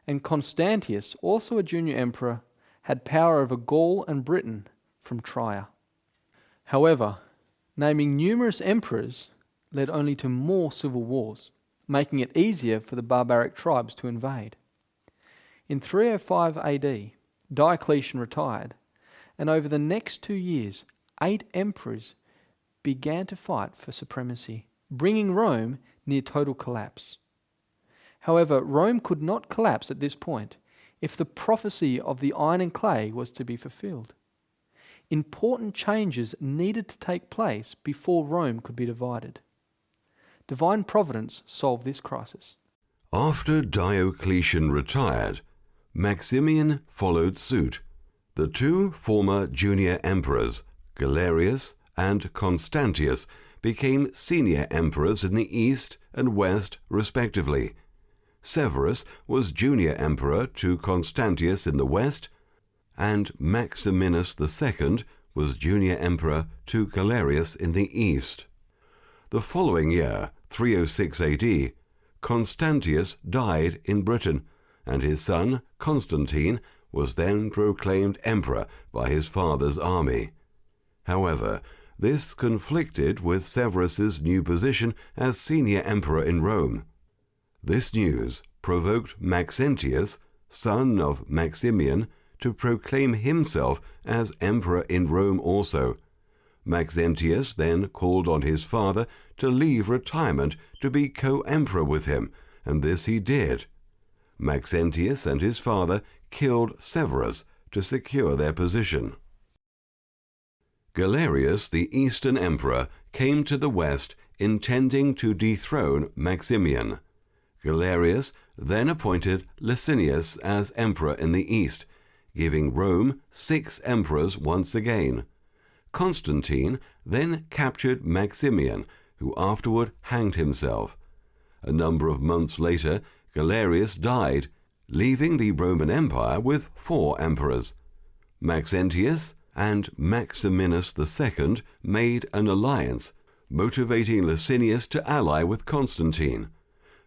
And Constantius, also a junior emperor, had power over Gaul and Britain from Trier. However, naming numerous emperors led only to more civil wars, making it easier for the barbaric tribes to invade. In 305 AD, Diocletian retired, and over the next 2 years, 8 emperors began to fight for supremacy, bringing Rome near total collapse. However, Rome could not collapse at this point. if the prophecy of the iron and clay was to be fulfilled. Important changes needed to take place before Rome could be divided. Divine providence solved this crisis. After Diocletian retired, Maximian followed suit. The two former junior emperors, Galerius and Constantius, became senior emperors in the east and west respectively. Severus was junior emperor to Constantius in the west, and Maximinus II was junior emperor to Galerius in the east. The following year, 306 AD, Constantius died in Britain, and his son Constantine was then proclaimed emperor by his father's army. However, this conflicted with Severus's new position as senior emperor in Rome. This news provoked Maxentius, son of Maximian, to proclaim himself as emperor in Rome also. Maxentius then called on his father to leave retirement to be co-emperor with him, and this he did. Maxentius and his father killed Severus to secure their position. Galerius, the eastern emperor, came to the west intending to dethrone Maximian. Galerius then appointed Licinius as emperor in the east, giving Rome 6 emperors once again. Constantine then captured Maximian, who afterward hanged himself. A number of months later, Galerius died, leaving the Roman Empire with 4 emperors. Maxentius and Maximinus II made an alliance, motivating Licinius to ally with Constantine.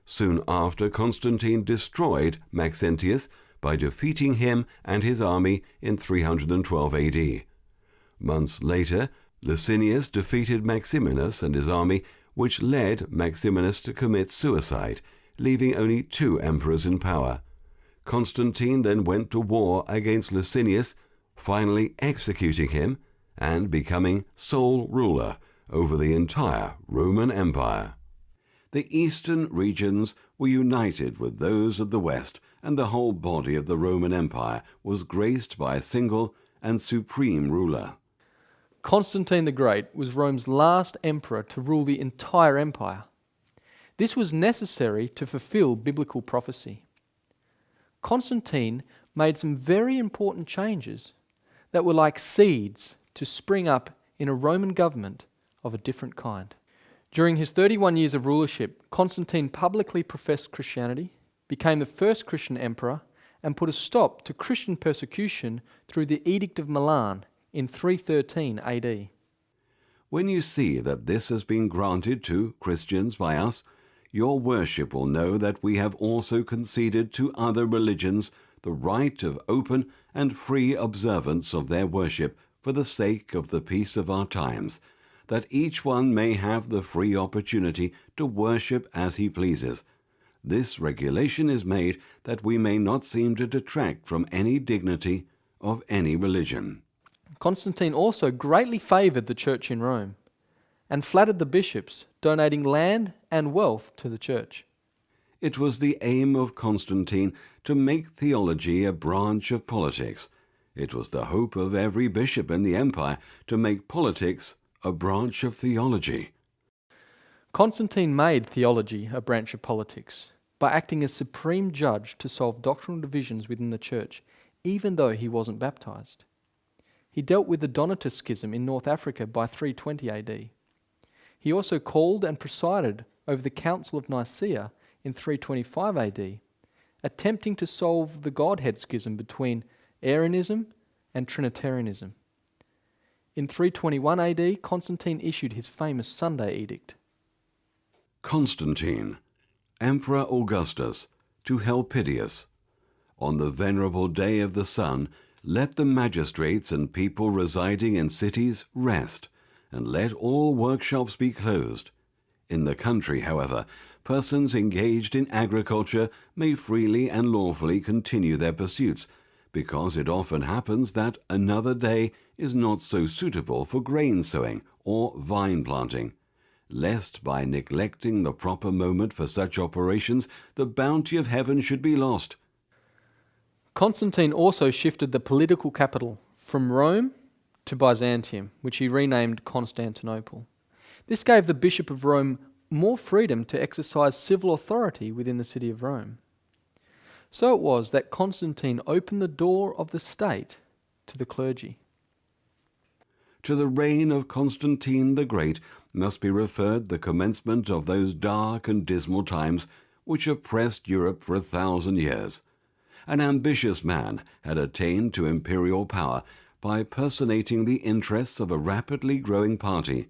Soon after, Constantine destroyed Maxentius by defeating him and his army in 312 AD. Months later, Licinius defeated Maximinus and his army, which led Maximinus to commit suicide, leaving only 2 emperors in power. Constantine then went to war against Licinius, finally executing him and becoming sole ruler over the entire Roman Empire. The eastern regions were united with those of the west, and the whole body of the Roman Empire was graced by a single and supreme ruler. Constantine the Great was Rome's last emperor to rule the entire empire. This was necessary to fulfill biblical prophecy. Constantine made some very important changes that were like seeds to spring up in a Roman government of a different kind. During his 31 years of rulership, Constantine publicly professed Christianity, became the first Christian emperor, and put a stop to Christian persecution through the Edict of Milan in 313 AD. When you see that this has been granted to Christians by us, your worship will know that we have also conceded to other religions the right of open and free observance of their worship for the sake of the peace of our times, that each one may have the free opportunity to worship as he pleases. This regulation is made that we may not seem to detract from any dignity of any religion. Constantine also greatly favoured the church in Rome and flattered the bishops, donating land and wealth to the church. It was the aim of Constantine to make theology a branch of politics. It was the hope of every bishop in the empire to make politics a branch of theology. Constantine made theology a branch of politics by acting as supreme judge to solve doctrinal divisions within the church, even though he wasn't baptized. He dealt with the Donatist schism in North Africa by 320 AD. He also called and presided over the Council of Nicaea in 325 AD, attempting to solve the Godhead schism between Arianism and Trinitarianism. In 321 AD, Constantine issued his famous Sunday Edict. Constantine, Emperor Augustus, to Helpidius. On the venerable day of the sun, let the magistrates and people residing in cities rest, and let all workshops be closed. In the country, however, persons engaged in agriculture may freely and lawfully continue their pursuits, because it often happens that another day is not so suitable for grain sowing or vine planting, lest by neglecting the proper moment for such operations the bounty of heaven should be lost. Constantine also shifted the political capital from Rome to Byzantium, which he renamed Constantinople. This gave the Bishop of Rome more freedom to exercise civil authority within the city of Rome. So it was that Constantine opened the door of the state to the clergy. To the reign of Constantine the Great must be referred the commencement of those dark and dismal times which oppressed Europe for 1,000 years. An ambitious man had attained to imperial power by personating the interests of a rapidly growing party.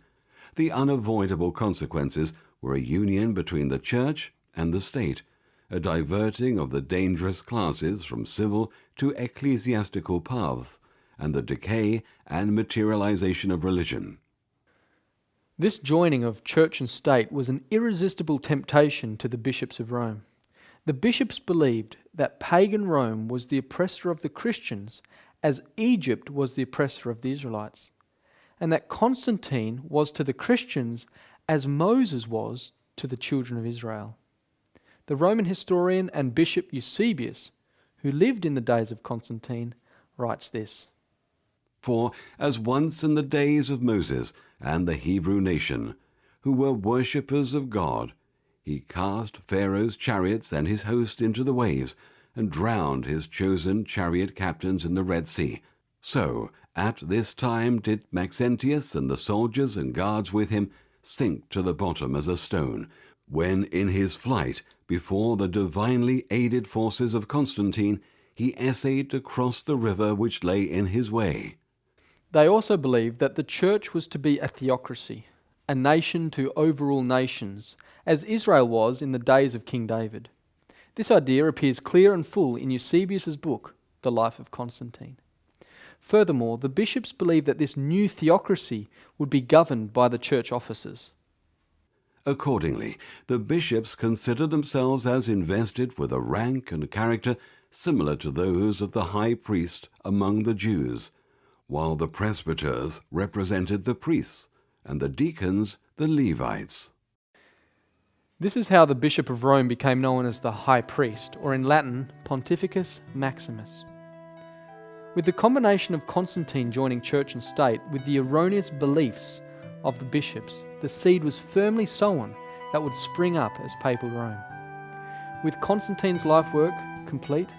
The unavoidable consequences were a union between the church and the state, a diverting of the dangerous classes from civil to ecclesiastical paths, and the decay and materialization of religion. This joining of church and state was an irresistible temptation to the bishops of Rome. The bishops believed that pagan Rome was the oppressor of the Christians, as Egypt was the oppressor of the Israelites, and that Constantine was to the Christians as Moses was to the children of Israel. The Roman historian and bishop Eusebius, who lived in the days of Constantine, writes this: For as once in the days of Moses and the Hebrew nation, who were worshippers of God, he cast Pharaoh's chariots and his host into the waves, and drowned his chosen chariot captains in the Red Sea. So at this time did Maxentius and the soldiers and guards with him sink to the bottom as a stone, when in his flight before the divinely aided forces of Constantine he essayed to cross the river which lay in his way. They also believed that the church was to be a theocracy, a nation to overrule nations, as Israel was in the days of King David. This idea appears clear and full in Eusebius's book, The Life of Constantine. Furthermore, the bishops believed that this new theocracy would be governed by the church officers. Accordingly, the bishops considered themselves as invested with a rank and character similar to those of the high priest among the Jews, while the presbyters represented the priests and the deacons the Levites. This is how the Bishop of Rome became known as the High Priest, or in Latin, Pontificus Maximus. With the combination of Constantine joining church and state with the erroneous beliefs of the bishops, the seed was firmly sown that would spring up as Papal Rome. With Constantine's life work complete,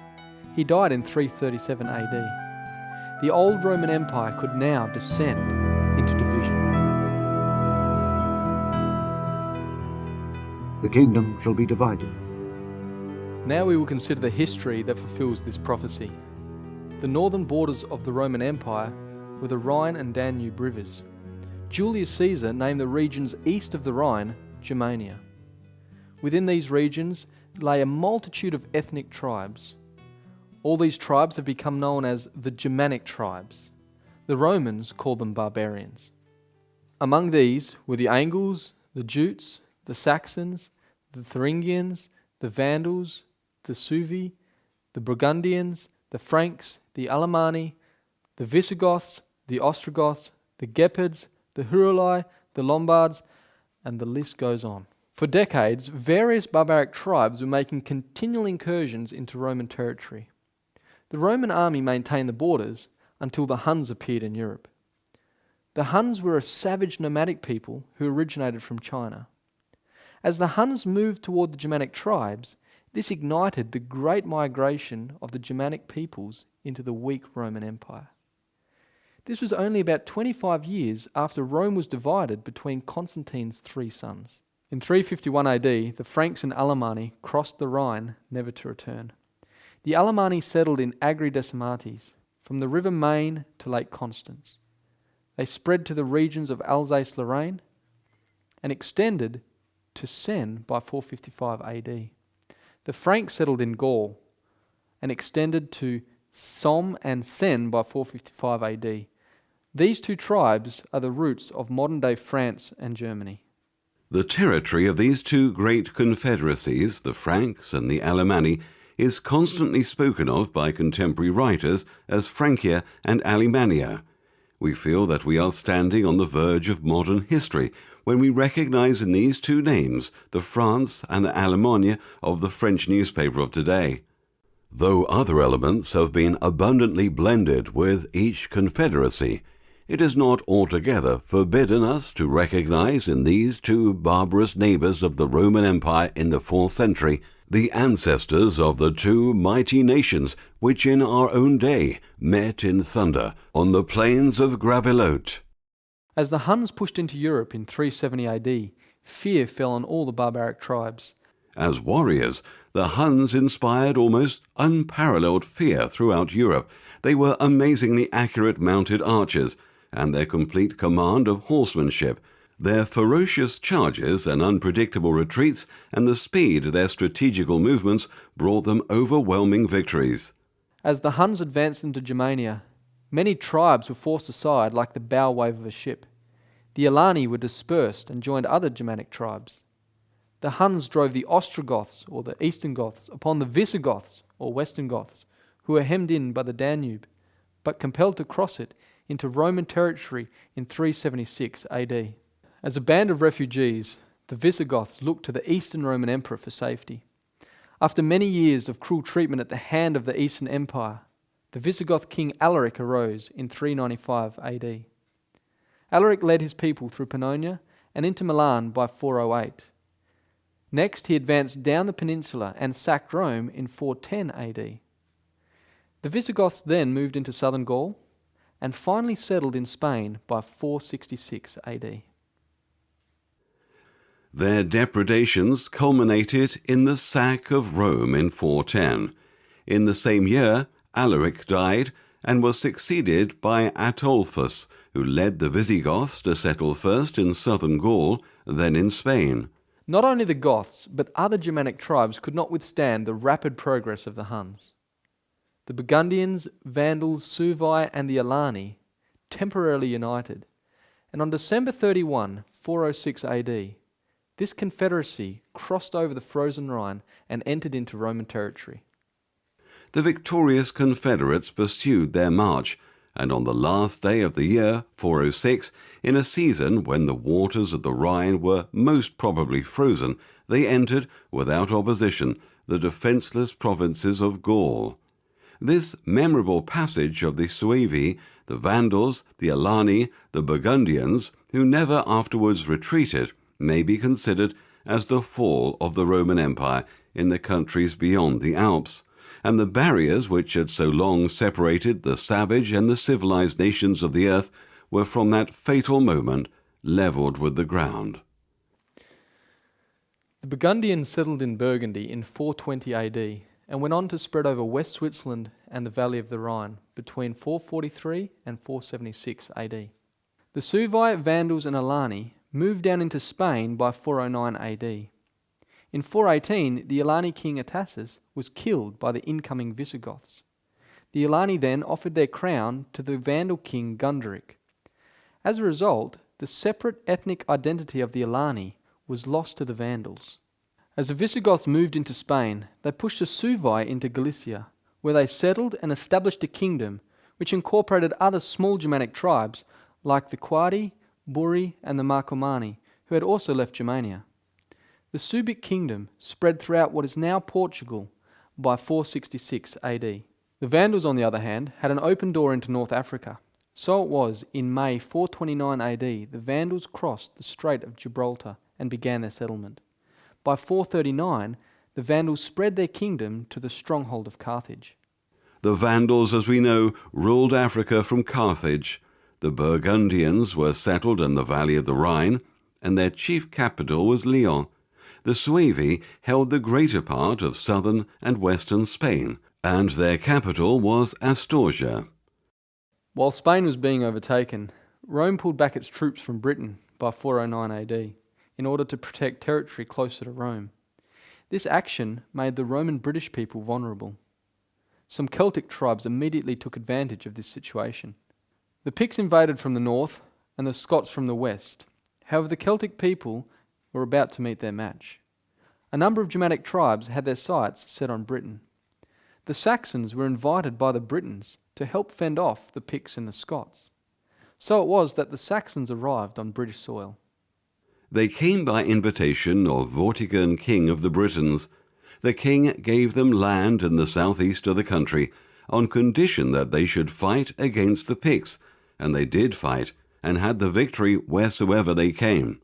he died in 337 AD. The old Roman Empire could now descend into division. The kingdom shall be divided. Now we will consider the history that fulfills this prophecy. The northern borders of the Roman Empire were the Rhine and Danube rivers. Julius Caesar named the regions east of the Rhine Germania. Within these regions lay a multitude of ethnic tribes. All these tribes have become known as the Germanic tribes. The Romans called them barbarians. Among these were the Angles, the Jutes, the Saxons, the Thuringians, the Vandals, the Suevi, the Burgundians, the Franks, the Alemanni, the Visigoths, the Ostrogoths, the Gepids, the Heruli, the Lombards, and the list goes on. For decades, various barbaric tribes were making continual incursions into Roman territory. The Roman army maintained the borders until the Huns appeared in Europe. The Huns were a savage nomadic people who originated from China. As the Huns moved toward the Germanic tribes, this ignited the great migration of the Germanic peoples into the weak Roman Empire. This was only about 25 years after Rome was divided between Constantine's three sons. In 351 AD, the Franks and Alemanni crossed the Rhine, never to return. The Alemanni settled in Agri Decimates, from the river Main to Lake Constance. They spread to the regions of Alsace-Lorraine and extended to Seine by 455 AD. The Franks settled in Gaul and extended to Somme and Seine by 455 AD. These two tribes are the roots of modern-day France and Germany. The territory of these two great confederacies, the Franks and the Alemanni, is constantly spoken of by contemporary writers as Francia and Alemannia. We feel that we are standing on the verge of modern history when we recognize in these two names the France and the Alemannia of the French newspaper of today. Though other elements have been abundantly blended with each confederacy, it is not altogether forbidden us to recognize in these two barbarous neighbors of the Roman Empire in the 4th century the ancestors of the two mighty nations which in our own day met in thunder on the plains of Gravelotte. As the Huns pushed into Europe in 370 AD, fear fell on all the barbaric tribes. As warriors, the Huns inspired almost unparalleled fear throughout Europe. They were amazingly accurate mounted archers, and their complete command of horsemanship, their ferocious charges and unpredictable retreats, and the speed of their strategical movements brought them overwhelming victories. As the Huns advanced into Germania, many tribes were forced aside like the bow wave of a ship. The Alani were dispersed and joined other Germanic tribes. The Huns drove the Ostrogoths, or the Eastern Goths, upon the Visigoths, or Western Goths, who were hemmed in by the Danube, but compelled to cross it into Roman territory in 376 AD. As a band of refugees, the Visigoths looked to the Eastern Roman Emperor for safety. After many years of cruel treatment at the hand of the Eastern Empire, the Visigoth king Alaric arose in 395 AD. Alaric led his people through Pannonia and into Milan by 408. Next, he advanced down the peninsula and sacked Rome in 410 AD. The Visigoths then moved into southern Gaul and finally settled in Spain by 466 AD. Their depredations culminated in the sack of Rome in 410. In the same year, Alaric died and was succeeded by Ataulfus, who led the Visigoths to settle first in southern Gaul, then in Spain. Not only the Goths, but other Germanic tribes could not withstand the rapid progress of the Huns. The Burgundians, Vandals, Suevi, and the Alani temporarily united, and on December 31, 406 AD, this confederacy crossed over the frozen Rhine and entered into Roman territory. The victorious Confederates pursued their march, and on the last day of the year, 406, in a season when the waters of the Rhine were most probably frozen, they entered, without opposition, the defenceless provinces of Gaul. This memorable passage of the Suevi, the Vandals, the Alani, the Burgundians, who never afterwards retreated, may be considered as the fall of the Roman Empire in the countries beyond the Alps, and the barriers which had so long separated the savage and the civilized nations of the earth were from that fatal moment levelled with the ground. The Burgundians settled in Burgundy in 420 AD and went on to spread over West Switzerland and the valley of the Rhine between 443 and 476 AD. The Suevi, Vandals and Alani moved down into Spain by 409 AD. In 418, the Alani king Atassus was killed by the incoming Visigoths. The Alani then offered their crown to the Vandal king Gunderic. As a result, the separate ethnic identity of the Alani was lost to the Vandals. As the Visigoths moved into Spain, they pushed the Suevi into Galicia, where they settled and established a kingdom which incorporated other small Germanic tribes like the Quadi, Buri, and the Marcomanni, who had also left Germania. The Suebic kingdom spread throughout what is now Portugal by 466 AD. The Vandals, on the other hand, had an open door into North Africa. So it was in May 429 AD the Vandals crossed the Strait of Gibraltar and began their settlement. By 439, the Vandals spread their kingdom to the stronghold of Carthage. The Vandals, as we know, ruled Africa from Carthage. The Burgundians were settled in the valley of the Rhine, and their chief capital was Lyon. The Suevi held the greater part of southern and western Spain, and their capital was Astorga. While Spain was being overtaken, Rome pulled back its troops from Britain by 409 AD in order to protect territory closer to Rome. This action made the Roman British people vulnerable. Some Celtic tribes immediately took advantage of this situation. The Picts invaded from the north and the Scots from the west. However, the Celtic people were about to meet their match. A number of Germanic tribes had their sights set on Britain. The Saxons were invited by the Britons to help fend off the Picts and the Scots. So it was that the Saxons arrived on British soil. They came by invitation of Vortigern, king of the Britons. The king gave them land in the southeast of the country, on condition that they should fight against the Picts, and they did fight, and had the victory wheresoever they came.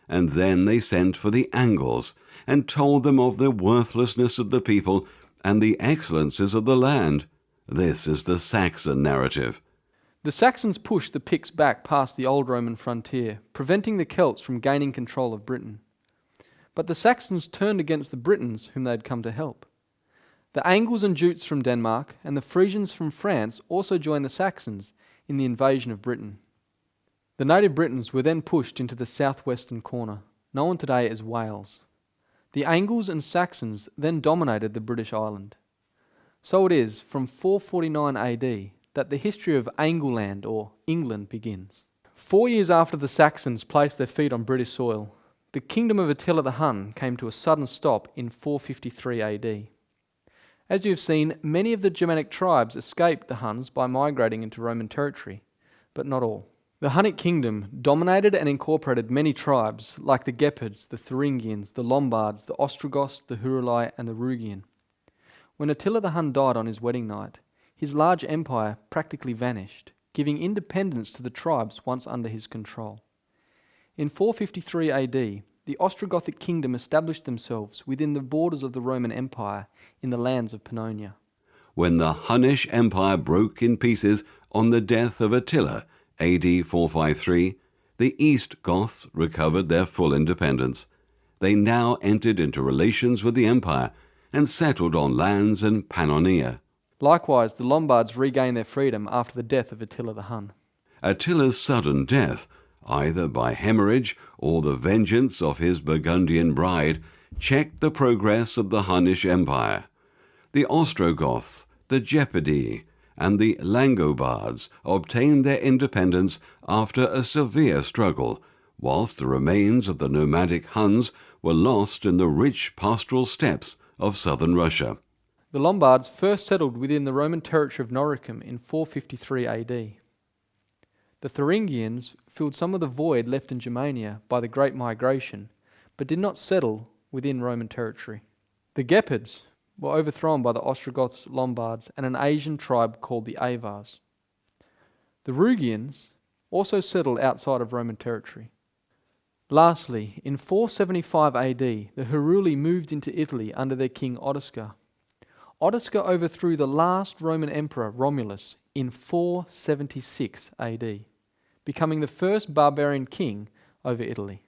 And then they sent for the Angles, and told them of the worthlessness of the people, and the excellences of the land. This is the Saxon narrative. The Saxons pushed the Picts back past the old Roman frontier, preventing the Celts from gaining control of Britain. But the Saxons turned against the Britons whom they had come to help. The Angles and Jutes from Denmark and the Frisians from France also joined the Saxons in the invasion of Britain. The native Britons were then pushed into the southwestern corner, known today as Wales. The Angles and Saxons then dominated the British island. So it is from 449 AD that the history of Angleland, or England, begins. 4 years after the Saxons placed their feet on British soil, the kingdom of Attila the Hun came to a sudden stop in 453 AD. As you have seen, many of the Germanic tribes escaped the Huns by migrating into Roman territory, but not all. The Hunnic kingdom dominated and incorporated many tribes like the Gepids, the Thuringians, the Lombards, the Ostrogoths, the Huruli, and the Rugian. When Attila the Hun died on his wedding night, his large empire practically vanished, giving independence to the tribes once under his control. In 453 AD, the Ostrogothic kingdom established themselves within the borders of the Roman Empire in the lands of Pannonia. When the Hunnish Empire broke in pieces on the death of Attila, AD 453, the East Goths recovered their full independence. They now entered into relations with the empire and settled on lands in Pannonia. Likewise, the Lombards regained their freedom after the death of Attila the Hun. Attila's sudden death, either by hemorrhage or the vengeance of his Burgundian bride, checked the progress of the Hunnish Empire. The Ostrogoths, the Gepidi, and the Langobards obtained their independence after a severe struggle, whilst the remains of the nomadic Huns were lost in the rich pastoral steppes of southern Russia. The Lombards first settled within the Roman territory of Noricum in 453 AD. The Thuringians filled some of the void left in Germania by the Great Migration, but did not settle within Roman territory. The Gepids were overthrown by the Ostrogoths, Lombards, and an Asian tribe called the Avars. The Rugians also settled outside of Roman territory. Lastly, in 475 AD, the Heruli moved into Italy under their king Ottoscar. Ottoscar overthrew the last Roman emperor, Romulus, in 476 AD, becoming the first barbarian king over Italy.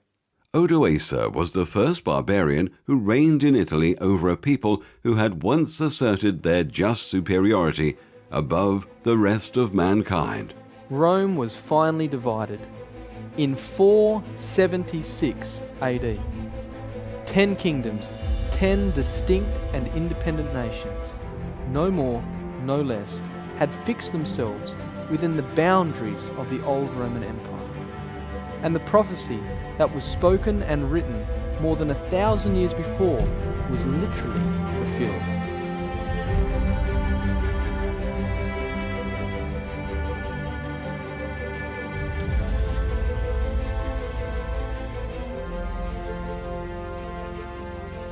Odoacer was the first barbarian who reigned in Italy over a people who had once asserted their just superiority above the rest of mankind. Rome was finally divided in 476 AD. 10 kingdoms, 10 distinct and independent nations, no more, no less, had fixed themselves within the boundaries of the old Roman Empire. And the prophecy that was spoken and written more than 1,000 years before was literally fulfilled.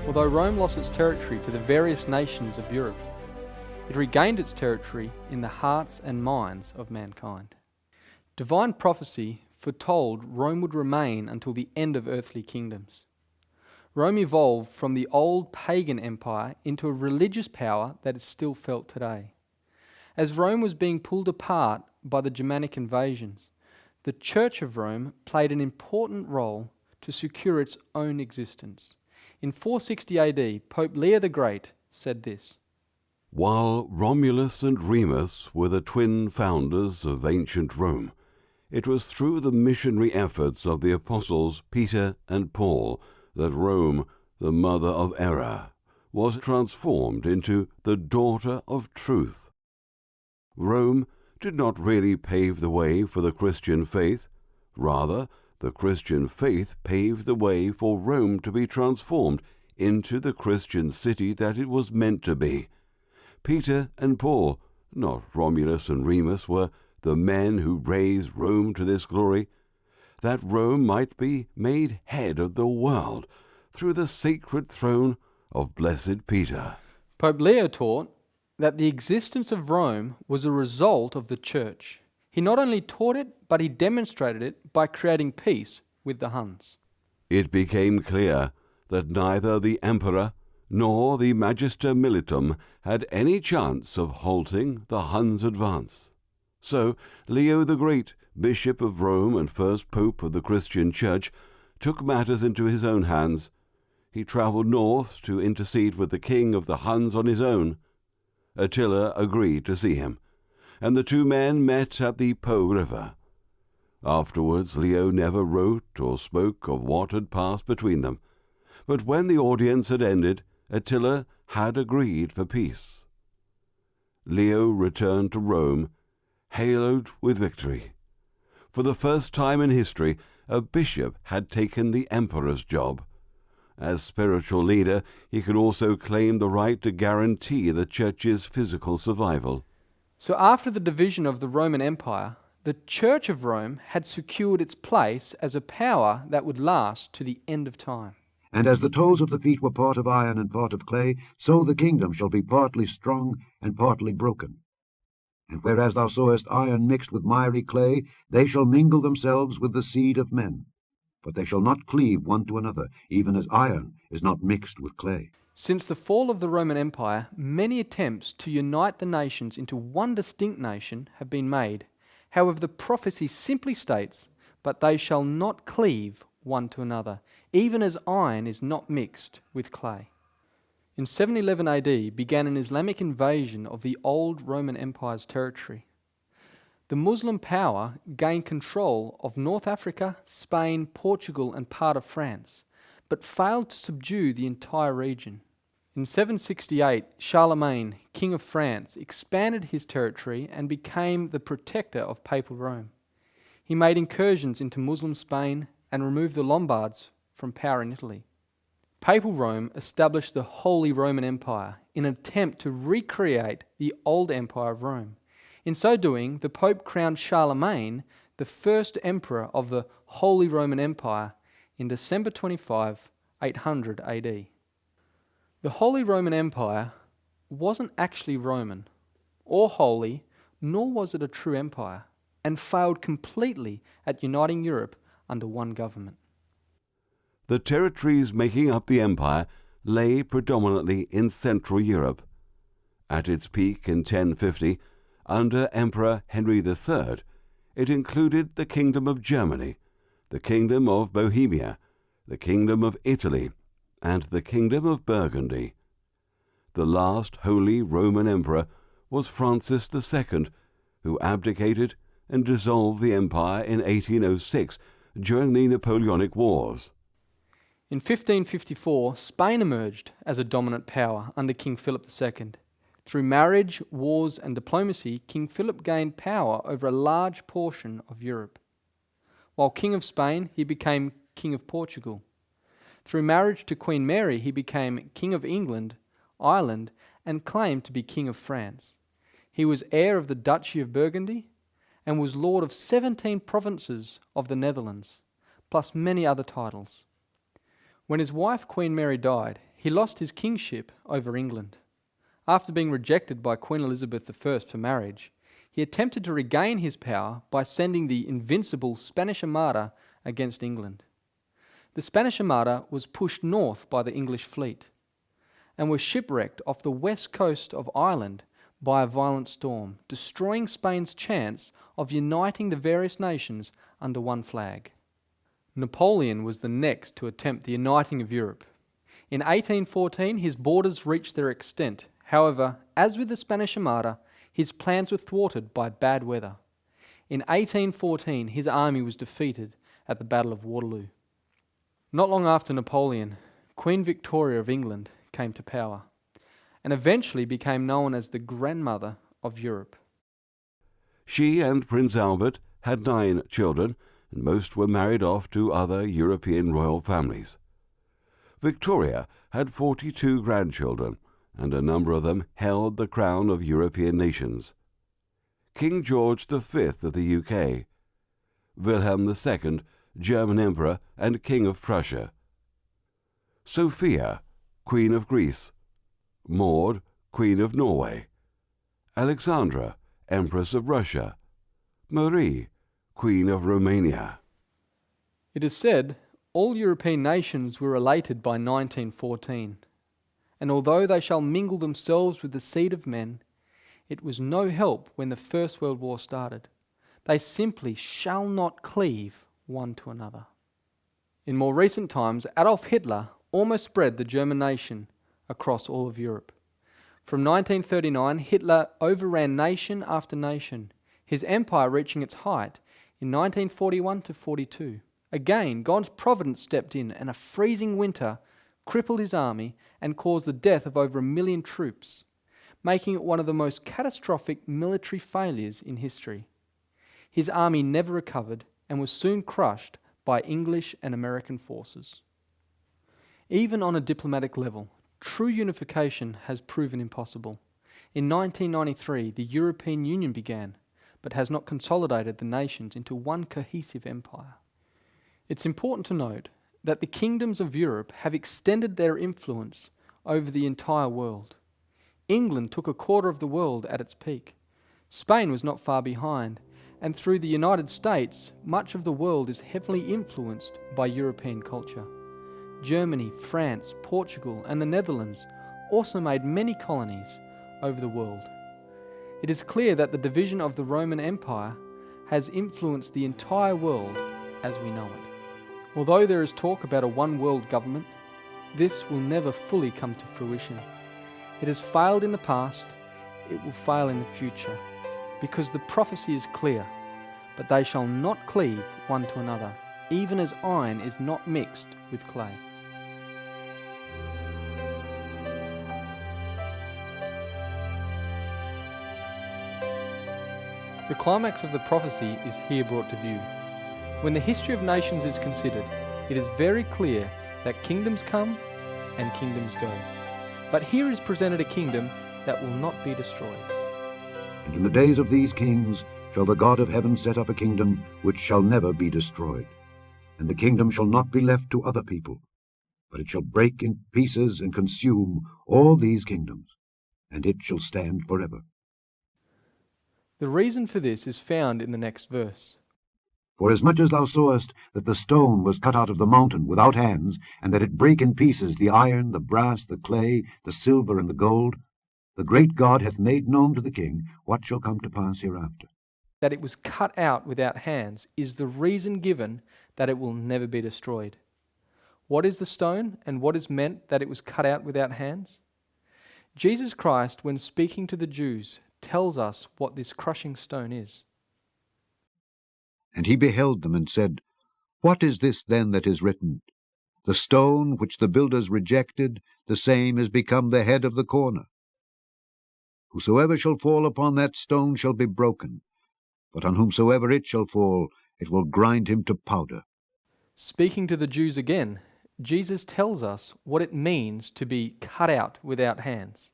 Although Rome lost its territory to the various nations of Europe, it regained its territory in the hearts and minds of mankind. Divine prophecy foretold Rome would remain until the end of earthly kingdoms. Rome evolved from the old pagan empire into a religious power that is still felt today. As Rome was being pulled apart by the Germanic invasions, the Church of Rome played an important role to secure its own existence. In 460 AD, Pope Leo the Great said this: While Romulus and Remus were the twin founders of ancient Rome, it was through the missionary efforts of the apostles Peter and Paul that Rome, the mother of error, was transformed into the daughter of truth. Rome did not really pave the way for the Christian faith. Rather, the Christian faith paved the way for Rome to be transformed into the Christian city that it was meant to be. Peter and Paul, not Romulus and Remus, were the men who raised Rome to this glory, that Rome might be made head of the world through the sacred throne of Blessed Peter. Pope Leo taught that the existence of Rome was a result of the Church. He not only taught it, but he demonstrated it by creating peace with the Huns. It became clear that neither the emperor nor the Magister Militum had any chance of halting the Huns' advance. So Leo the Great, Bishop of Rome and first Pope of the Christian Church, took matters into his own hands. He travelled north to intercede with the king of the Huns on his own. Attila agreed to see him, and the two men met at the Po River. Afterwards Leo never wrote or spoke of what had passed between them, but when the audience had ended, Attila had agreed for peace. Leo returned to Rome, haloed with victory. For the first time in history, a bishop had taken the emperor's job. As spiritual leader, he could also claim the right to guarantee the Church's physical survival. So after the division of the Roman Empire, the Church of Rome had secured its place as a power that would last to the end of time. And as the toes of the feet were part of iron and part of clay, so the kingdom shall be partly strong and partly broken. And whereas thou sawest iron mixed with miry clay, they shall mingle themselves with the seed of men. But they shall not cleave one to another, even as iron is not mixed with clay. Since the fall of the Roman Empire, many attempts to unite the nations into one distinct nation have been made. However, the prophecy simply states, "But they shall not cleave one to another, even as iron is not mixed with clay." In 711 AD began an Islamic invasion of the old Roman Empire's territory. The Muslim power gained control of North Africa, Spain, Portugal, and part of France, but failed to subdue the entire region. In 768, Charlemagne, King of France, expanded his territory and became the protector of Papal Rome. He made incursions into Muslim Spain and removed the Lombards from power in Italy. Papal Rome established the Holy Roman Empire in an attempt to recreate the old Empire of Rome. In so doing, the Pope crowned Charlemagne the first emperor of the Holy Roman Empire in December 25, 800 AD. The Holy Roman Empire wasn't actually Roman or holy, nor was it a true empire, and failed completely at uniting Europe under one government. The territories making up the empire lay predominantly in Central Europe. At its peak in 1050, under Emperor Henry III, it included the Kingdom of Germany, the Kingdom of Bohemia, the Kingdom of Italy, and the Kingdom of Burgundy. The last Holy Roman Emperor was Francis II, who abdicated and dissolved the empire in 1806 during the Napoleonic Wars. In 1554, Spain emerged as a dominant power under King Philip II. Through marriage, wars, and diplomacy, King Philip gained power over a large portion of Europe. While King of Spain, he became King of Portugal. Through marriage to Queen Mary, he became King of England, Ireland, and claimed to be King of France. He was heir of the Duchy of Burgundy and was lord of 17 provinces of the Netherlands, plus many other titles. When his wife Queen Mary died, he lost his kingship over England. After being rejected by Queen Elizabeth I for marriage, he attempted to regain his power by sending the invincible Spanish Armada against England. The Spanish Armada was pushed north by the English fleet and was shipwrecked off the west coast of Ireland by a violent storm, destroying Spain's chance of uniting the various nations under one flag. Napoleon was the next to attempt the uniting of Europe. In 1814, his borders reached their extent. However, as with the Spanish Armada, his plans were thwarted by bad weather. In 1814, his army was defeated at the Battle of Waterloo. Not long after Napoleon, Queen Victoria of England came to power and eventually became known as the grandmother of Europe. She and Prince Albert had 9 children, and most were married off to other European royal families. Victoria had 42 grandchildren, and a number of them held the crown of European nations. King George V of the UK, Wilhelm II, German Emperor and King of Prussia, Sophia, Queen of Greece; Maud, Queen of Norway; Alexandra, Empress of Russia; Marie, Queen of Romania. It is said all European nations were elated by 1914, and although they shall mingle themselves with the seed of men, it was no help when the First World War started. They simply shall not cleave one to another. In more recent times, Adolf Hitler almost spread the German nation across all of Europe. From 1939, Hitler overran nation after nation, his empire reaching its height in 1941 to 42. Again, God's providence stepped in, and a freezing winter crippled his army and caused the death of over 1 million troops, making it one of the most catastrophic military failures in history. His army never recovered and was soon crushed by English and American forces. Even on a diplomatic level, true unification has proven impossible. In 1993, the European Union began, but has not consolidated the nations into one cohesive empire. It's important to note that the kingdoms of Europe have extended their influence over the entire world. England took a quarter of the world at its peak. Spain was not far behind, and through the United States, much of the world is heavily influenced by European culture. Germany, France, Portugal, and the Netherlands also made many colonies over the world. It is clear that the division of the Roman Empire has influenced the entire world as we know it. Although there is talk about a one world government, this will never fully come to fruition. It has failed in the past, it will fail in the future, because the prophecy is clear, but they shall not cleave one to another, even as iron is not mixed with clay. The climax of the prophecy is here brought to view. When the history of nations is considered, it is very clear that kingdoms come and kingdoms go. But here is presented a kingdom that will not be destroyed. And in the days of these kings shall the God of heaven set up a kingdom which shall never be destroyed. And the kingdom shall not be left to other people, but it shall break in pieces and consume all these kingdoms, and it shall stand forever. The reason for this is found in the next verse. Forasmuch as thou sawest that the stone was cut out of the mountain without hands, and that it brake in pieces the iron, the brass, the clay, the silver, and the gold, the great God hath made known to the king what shall come to pass hereafter. That it was cut out without hands is the reason given that it will never be destroyed. What is the stone, and what is meant that it was cut out without hands? Jesus Christ, when speaking to the Jews, tells us what this crushing stone is. And he beheld them, and said, What is this then that is written? The stone which the builders rejected, the same is become the head of the corner. Whosoever shall fall upon that stone shall be broken, but on whomsoever it shall fall, it will grind him to powder. Speaking to the Jews again, Jesus tells us what it means to be cut out without hands.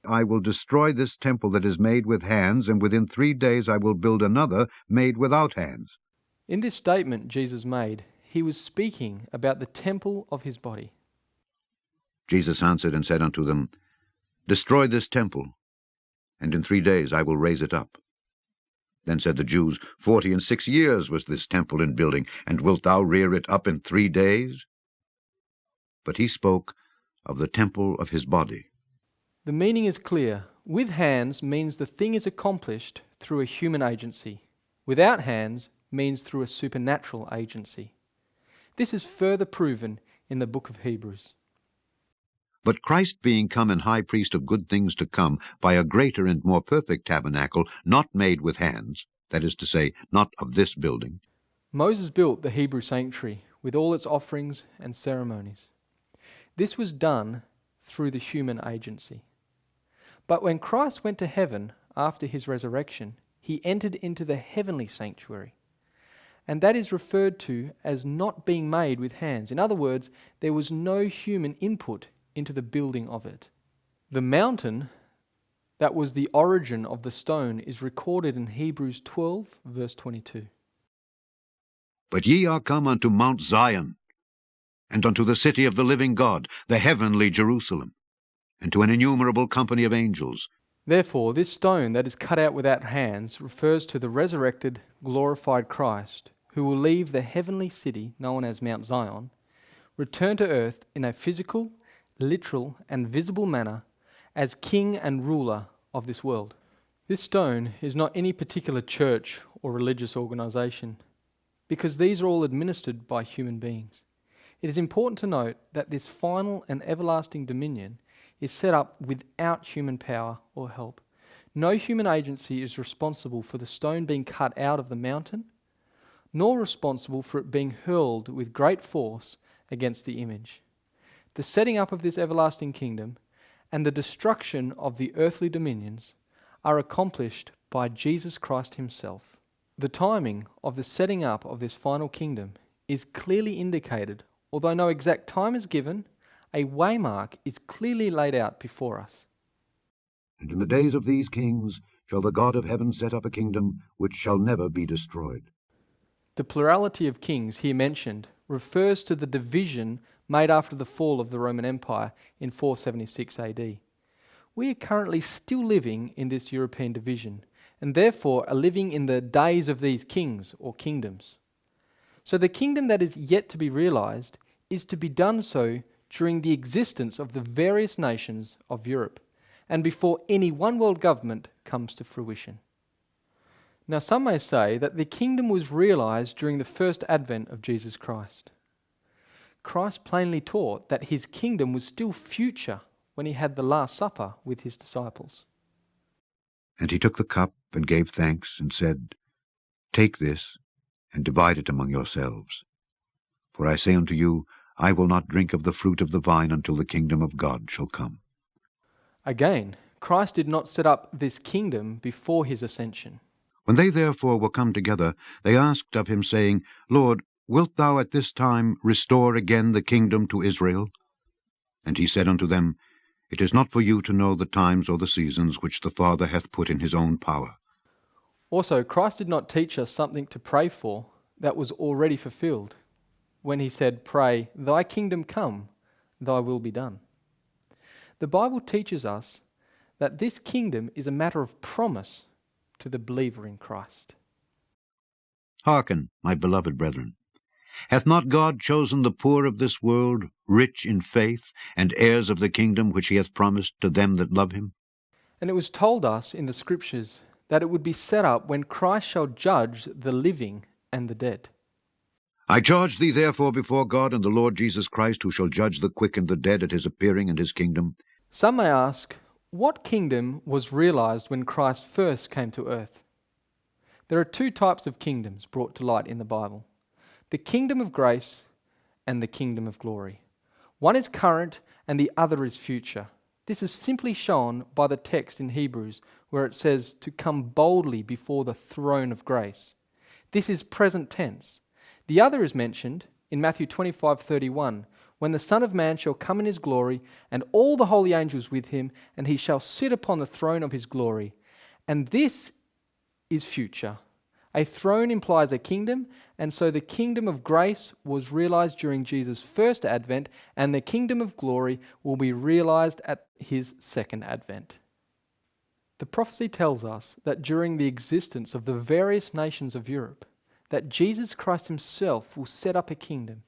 I will destroy this temple that is made with hands, and within 3 days I will build another made without hands. In this statement Jesus made, he was speaking about the temple of his body. Jesus answered and said unto them, Destroy this temple, and in 3 days I will raise it up. Then said the Jews, 46 years was this temple in building, and wilt thou rear it up in 3 days? But he spoke of the temple of his body. The meaning is clear. With hands means the thing is accomplished through a human agency. Without hands means through a supernatural agency. This is further proven in the book of Hebrews. But Christ being come an high priest of good things to come, by a greater and more perfect tabernacle, not made with hands, that is to say, not of this building. Moses built the Hebrew sanctuary with all its offerings and ceremonies. This was done through the human agency. But when Christ went to heaven after his resurrection, he entered into the heavenly sanctuary. And that is referred to as not being made with hands. In other words, there was no human input into the building of it. The mountain that was the origin of the stone is recorded in Hebrews 12, verse 22. But ye are come unto Mount Zion, and unto the city of the living God, the heavenly Jerusalem, and to an innumerable company of angels. Therefore, this stone that is cut out without hands refers to the resurrected, glorified Christ, who will leave the heavenly city known as Mount Zion, return to earth in a physical, literal, and visible manner as king and ruler of this world. This stone is not any particular church or religious organization, because these are all administered by human beings. It is important to note that this final and everlasting dominion is set up without human power or help. No human agency is responsible for the stone being cut out of the mountain, nor responsible for it being hurled with great force against the image. The setting up of this everlasting kingdom and the destruction of the earthly dominions are accomplished by Jesus Christ himself. The timing of the setting up of this final kingdom is clearly indicated. Although no exact time is given, a waymark is clearly laid out before us. And in the days of these kings shall the God of heaven set up a kingdom which shall never be destroyed. The plurality of kings here mentioned refers to the division made after the fall of the Roman Empire in 476 AD. We are currently still living in this European division, and therefore are living in the days of these kings or kingdoms. So the kingdom that is yet to be realized is to be done so during the existence of the various nations of Europe, and before any one world government comes to fruition. Now some may say that the kingdom was realized during the first advent of Jesus Christ. Christ plainly taught that his kingdom was still future when he had the Last Supper with his disciples. And he took the cup and gave thanks, and said, Take this, and divide it among yourselves. For I say unto you, I will not drink of the fruit of the vine until the kingdom of God shall come. Again, Christ did not set up this kingdom before his ascension. When they therefore were come together, they asked of him, saying, Lord, wilt thou at this time restore again the kingdom to Israel? And he said unto them, It is not for you to know the times or the seasons which the Father hath put in his own power. Also, Christ did not teach us something to pray for that was already fulfilled when he said, Pray, thy kingdom come, thy will be done. The Bible teaches us that this kingdom is a matter of promise to the believer in Christ. Hearken, my beloved brethren. Hath not God chosen the poor of this world, rich in faith, and heirs of the kingdom which he hath promised to them that love him? And it was told us in the Scriptures that it would be set up when Christ shall judge the living and the dead. I charge thee therefore before God and the Lord Jesus Christ, who shall judge the quick and the dead at his appearing and his kingdom. Some may ask, what kingdom was realized when Christ first came to earth? There are two types of kingdoms brought to light in the Bible: the kingdom of grace and the kingdom of glory. One is current and the other is future. This is simply shown by the text in Hebrews where it says to come boldly before the throne of grace. This is present tense. The other is mentioned in Matthew 25:31, when the Son of Man shall come in his glory, and all the holy angels with him, and he shall sit upon the throne of his glory. And this is future. A throne implies a kingdom, and so the kingdom of grace was realized during Jesus' first advent, and the kingdom of glory will be realized at his second advent. The prophecy tells us that during the existence of the various nations of Europe, that Jesus Christ himself will set up a kingdom.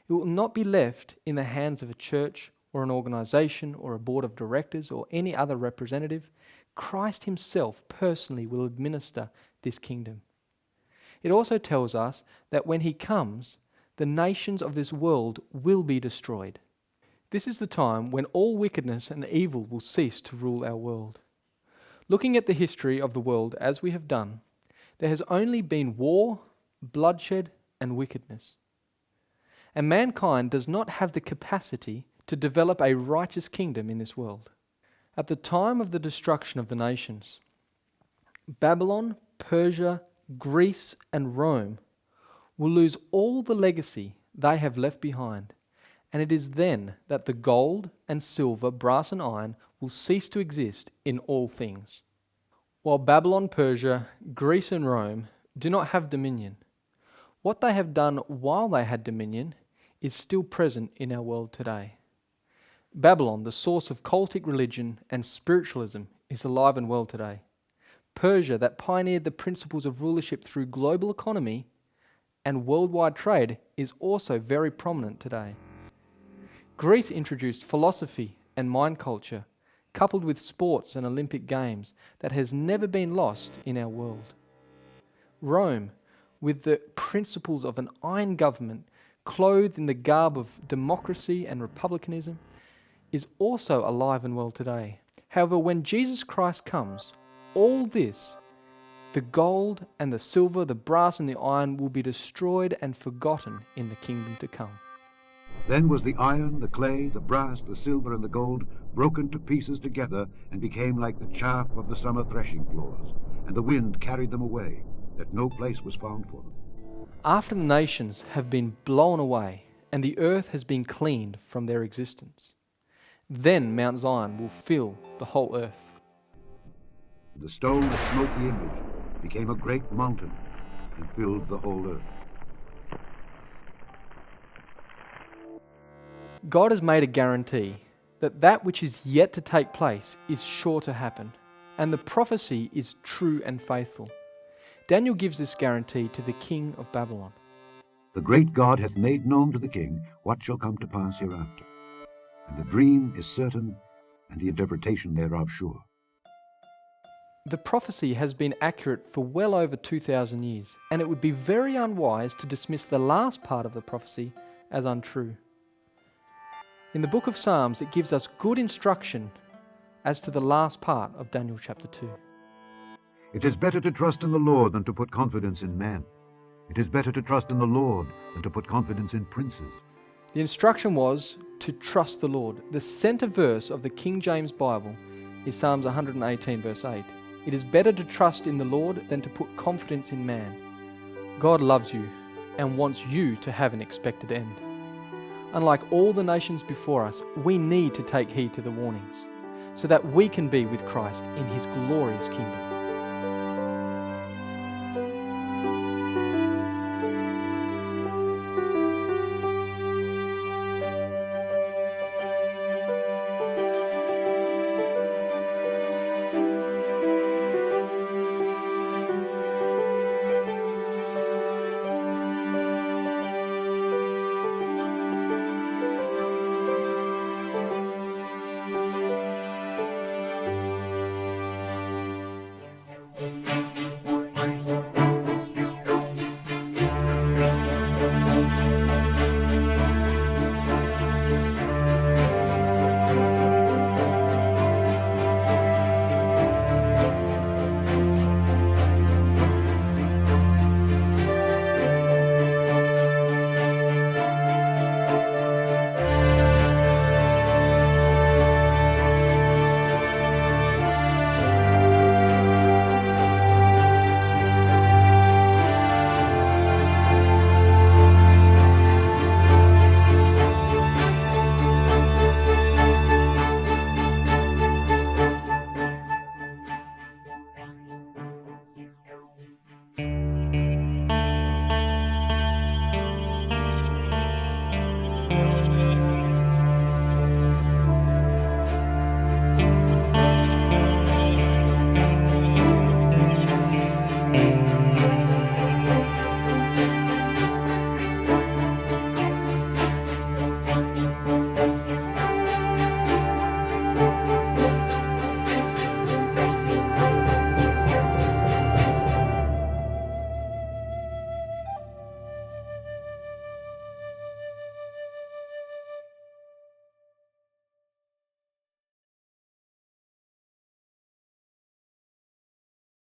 It will not be left in the hands of a church or an organization or a board of directors or any other representative. Christ himself personally will administer this kingdom. It also tells us that when he comes, the nations of this world will be destroyed. This is the time when all wickedness and evil will cease to rule our world. Looking at the history of the world as we have done, there has only been war, bloodshed, and wickedness. And mankind does not have the capacity to develop a righteous kingdom in this world. At the time of the destruction of the nations, Babylon, Persia, Greece, and Rome will lose all the legacy they have left behind, and it is then that the gold and silver, brass and iron will cease to exist in all things. While Babylon, Persia, Greece, and Rome do not have dominion, what they have done while they had dominion is still present in our world today. Babylon, the source of cultic religion and spiritualism, is alive and well today. Persia, that pioneered the principles of rulership through global economy and worldwide trade, is also very prominent today. Greece introduced philosophy and mind culture, coupled with sports and Olympic Games, that has never been lost in our world. Rome, with the principles of an iron government, clothed in the garb of democracy and republicanism, is also alive and well today. However, when Jesus Christ comes, all this, the gold and the silver, the brass and the iron, will be destroyed and forgotten in the kingdom to come. Then was the iron, the clay, the brass, the silver, and the gold broken to pieces together, and became like the chaff of the summer threshing floors, and the wind carried them away, that no place was found for them. After the nations have been blown away, and the earth has been cleaned from their existence, then Mount Zion will fill the whole earth. The stone that smote the image became a great mountain and filled the whole earth. God has made a guarantee that that which is yet to take place is sure to happen, and the prophecy is true and faithful. Daniel gives this guarantee to the king of Babylon. The great God hath made known to the king what shall come to pass hereafter. And the dream is certain, and the interpretation thereof sure. The prophecy has been accurate for well over 2,000 years, and it would be very unwise to dismiss the last part of the prophecy as untrue. In the book of Psalms, it gives us good instruction as to the last part of Daniel chapter 2. It is better to trust in the Lord than to put confidence in man. It is better to trust in the Lord than to put confidence in princes. The instruction was to trust the Lord. The center verse of the King James Bible is Psalms 118 verse 8. It is better to trust in the Lord than to put confidence in man. God loves you and wants you to have an expected end. Unlike all the nations before us, we need to take heed to the warnings so that we can be with Christ in his glorious kingdom.